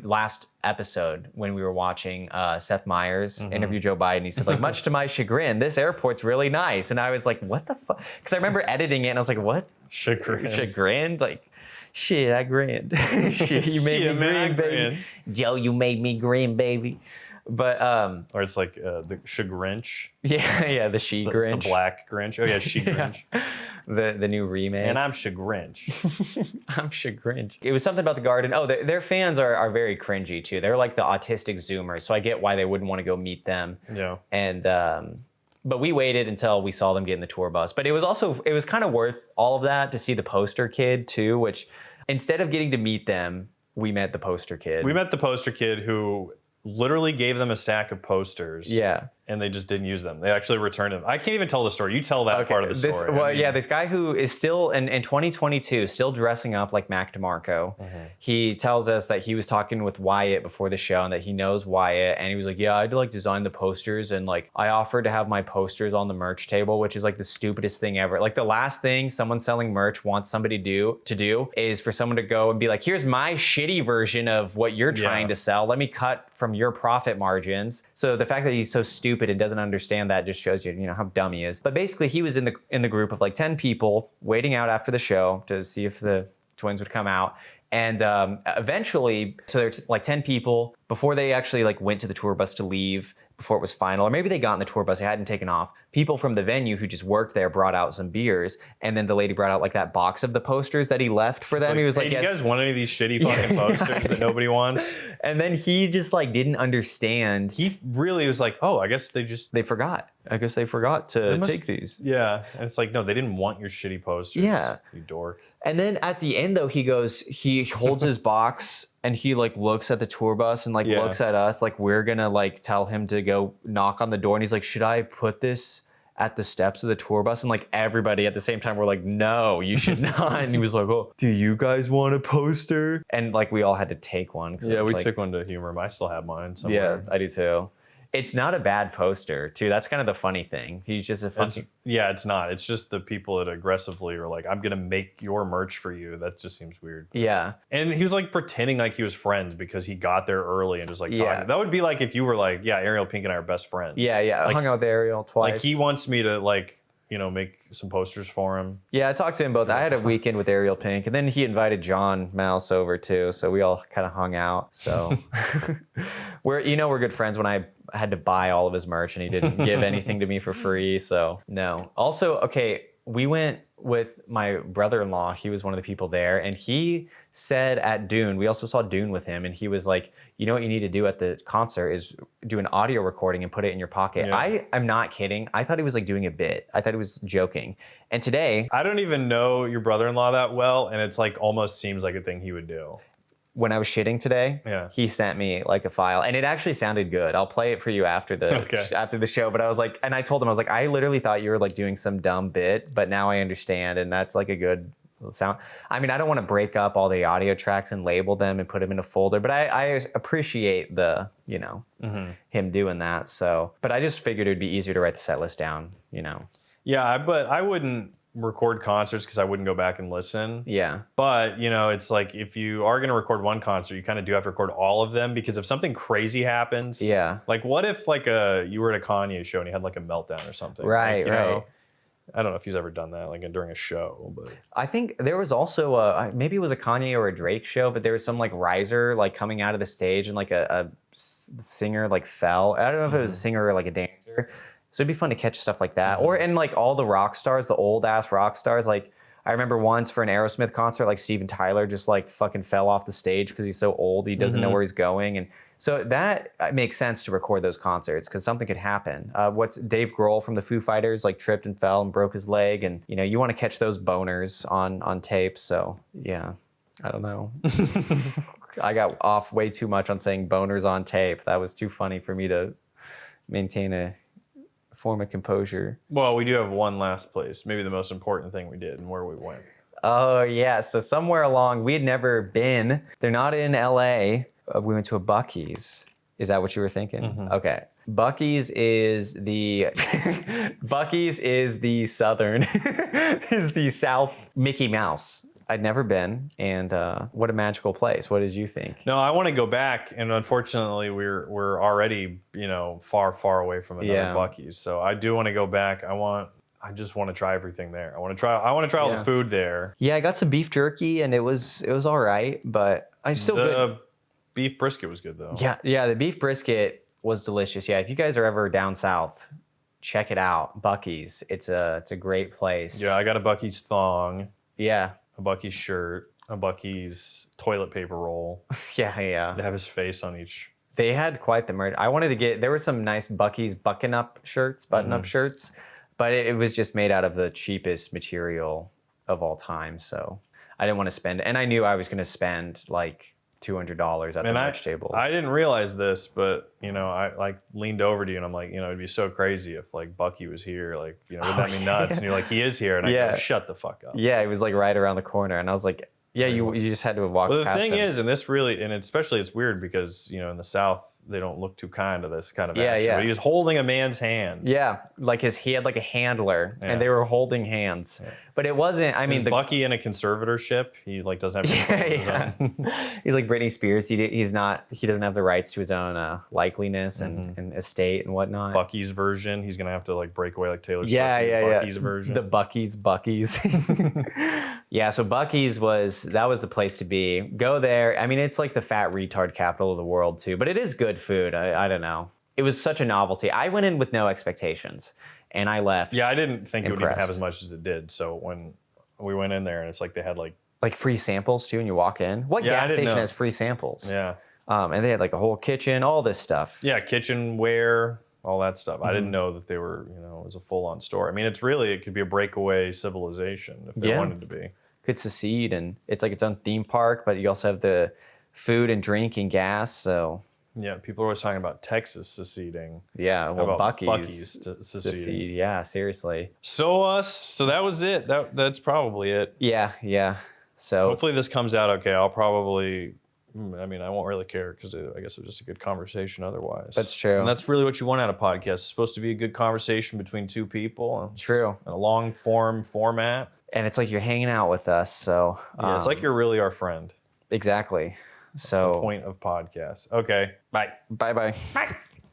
last episode when we were watching Seth Meyers interview Joe Biden. He said, like, much to my chagrin, this airport's really nice. And I was like, what the fuck? Because I remember editing it, and I was like, what? Chagrin. Chagrin? Like, shit, I grinned. Shit, you made Shit, me man, I grin, baby. grinned. Joe, you made me grin, baby. But Or it's like the chagrinch. yeah, the she That's Grinch. the black Grinch. Oh yeah, she Grinch. The new remake. And I'm chagrinch. I'm chagrined. It was something about the garden. Oh, their fans are very cringy too. They're like the autistic Zoomers, so I get why they wouldn't want to go meet them. Yeah. And but we waited until we saw them get in the tour bus. But it was kind of worth all of that to see the poster kid too. Which instead of getting to meet them, we met the poster kid. We met the poster kid who literally gave them a stack of posters. Yeah. And they just didn't use them. They actually returned them. I can't even tell the story. You tell that part of the story. Well, yeah, this guy who is still in 2022, still dressing up like Mac DeMarco. He tells us that he was talking with Wyatt before the show and that he knows Wyatt. And he was like, yeah, I'd like design the posters. And like, I offered to have my posters on the merch table, which is like the stupidest thing ever. Like the last thing someone selling merch wants somebody to do is for someone to go and be like, here's my shitty version of what you're trying to sell. Let me cut from your profit margins. So the fact that he's so stupid and doesn't understand that just shows you how dumb he is. But basically he was in the group of like 10 people waiting out after the show to see if the twins would come out. And eventually, so there's like 10 people before they actually like went to the tour bus to leave, before it was final, or maybe they got in the tour bus, they hadn't taken off. People from the venue who just worked there brought out some beers, and then the lady brought out like that box of the posters that he left for them. He was hey, like, do you guys want any of these shitty fucking posters that nobody wants? And then he just like didn't understand. He really was like, oh, I guess they forgot. I guess they forgot to take these. Yeah. And it's like, no, they didn't want your shitty posters. Yeah. You dork. And then at the end though, he holds his box and he like looks at the tour bus and like looks at us like we're gonna like tell him to go knock on the door, and he's like, should I put this at the steps of the tour bus? And like everybody at the same time were like, no, you should not. And he was like, oh, do you guys want a poster? And like we all had to take one. Yeah, we like, took one to humor him. I still have mine somewhere. Yeah, I do too. It's not a bad poster too. That's kind of the funny thing. He's just a fucking... It's not. It's just the people that aggressively are like, I'm going to make your merch for you. That just seems weird. Yeah. And he was like pretending like he was friends because he got there early and just like talking. That would be like if you were like, yeah, Ariel Pink and I are best friends. Yeah. I like, hung out with Ariel twice. Like he wants me to like, make some posters for him. Yeah, I talked to him both. I had a weekend with Ariel Pink, and then he invited John Mouse over too. So we all kind of hung out. So we're good friends. When I had to buy all of his merch, and he didn't give anything to me for free. So no. Also, okay, we went with my brother-in-law. He was one of the people there, and he said at Dune, we also saw Dune with him, and he was like, you know what you need to do at the concert is do an audio recording and put it in your pocket. Yeah. I'm not kidding. I thought he was like doing a bit. I thought he was joking. And today... I don't even know your brother-in-law that well, and it's like almost seems like a thing he would do. When I was shitting today, he sent me like a file, and it actually sounded good. I'll play it for you after the show. But I was like, and I told him, I was like, I literally thought you were like doing some dumb bit, but now I understand, and that's like a good sound. I mean, I don't want to break up all the audio tracks and label them and put them in a folder, but I appreciate the, you know, him doing that. So, but I just figured it'd be easier to write the set list down, you know. Yeah, but I wouldn't record concerts because I wouldn't go back and listen. Yeah. But, you know, it's like if you are going to record one concert, you kind of do have to record all of them because if something crazy happens, like what if like you were at a Kanye show and he had like a meltdown or something? Right, like, you right. know, I don't know if he's ever done that like during a show, but I think there was also maybe it was a Kanye or a Drake show, but there was some like riser like coming out of the stage and like a singer like fell. I don't know if it was a singer or like a dancer. So it'd be fun to catch stuff like that. Or and like all the rock stars, the old ass rock stars. Like I remember once for an Aerosmith concert, like Steven Tyler just like fucking fell off the stage because he's so old he doesn't know where he's going. And so that makes sense to record those concerts because something could happen. What's Dave Grohl from the Foo Fighters like tripped and fell and broke his leg, and you know you want to catch those boners on tape. So yeah, I don't know. I got off way too much on saying boners on tape. That was too funny for me to maintain a form of composure. well, we do have one last place, maybe the most important thing we did and where we went. Oh yeah, so somewhere along we had never been. They're not in LA. We went to a Buc-ee's. Is that what you were thinking? Okay. Buc-ee's is the Buc-ee's is the southern is the South Mickey Mouse. I'd never been, and what a magical place. What did you think? No, I want to go back, and unfortunately, we're already far away from another Buc-ee's. So I do want to go back. I just want to try everything there. I want to try all the food there. Yeah, I got some beef jerky, and it was all right, but I still good. Beef brisket was good though. Yeah, the beef brisket was delicious. Yeah, if you guys are ever down south, check it out. Buc-ee's. It's a great place. Yeah, I got a Buc-ee's thong. Yeah. A Buc-ee's shirt, a Buc-ee's toilet paper roll. Yeah. They have his face on each. They had quite the merch. I wanted to get, there were some nice Buc-ee's button-up shirts, but it was just made out of the cheapest material of all time. So I didn't want to spend, and I knew I was going to spend like $200 at the merch table. I didn't realize this, but you know, I like leaned over to you and I'm like, you know, it'd be so crazy if like Buc-ee was here, like, you know, wouldn't that be nuts? And you're like, he is here, and I go, shut the fuck up. Yeah, it was like right around the corner, and I was like, yeah, you just had to have walked past Well, the thing him. is, and this really, and especially it's weird because, you know, in the South, they don't look too kind to this kind of action. Yeah. But he was holding a man's hand. Yeah, like he had like a handler, and they were holding hands. Yeah. But it wasn't, I mean... Is Buc-ee in a conservatorship? He like doesn't have control of his own. He's like Britney Spears. He doesn't have the rights to his own likeliness and estate and whatnot. Buc-ee's version, he's going to have to like break away like Taylor Swift. Buc-ee's version. The Buc-ee's. Yeah, so Buc-ee's was the place to be. Go there. I mean, it's like the fat retard capital of the world too, but it is good food. I don't know. It was such a novelty. I went in with no expectations, and I left. Yeah, I didn't think impressed. It would even have as much as it did. So when we went in there, and it's like they had like free samples too, and you walk in. What gas station has free samples? Yeah. And they had like a whole kitchen, all this stuff. Yeah, kitchenware, all that stuff. I didn't know that they were, you know, it was a full-on store. I mean, it could be a breakaway civilization if they wanted to be. Could secede, and it's like its own theme park, but you also have the food and drink and gas, so... Yeah, people are always talking about Texas seceding. Yeah, well, Buc-ee's secede. Yeah, seriously. So that was it. That's probably it. Yeah. So hopefully this comes out okay. I'll probably... I mean, I won't really care because I guess it was just a good conversation otherwise. That's true. And that's really what you want out of podcasts. It's supposed to be a good conversation between two people. True. In a long form format. And it's like you're hanging out with us, so... Yeah, it's like you're really our friend. Exactly. That's the point of podcasts. Okay, bye. Bye-bye. Bye.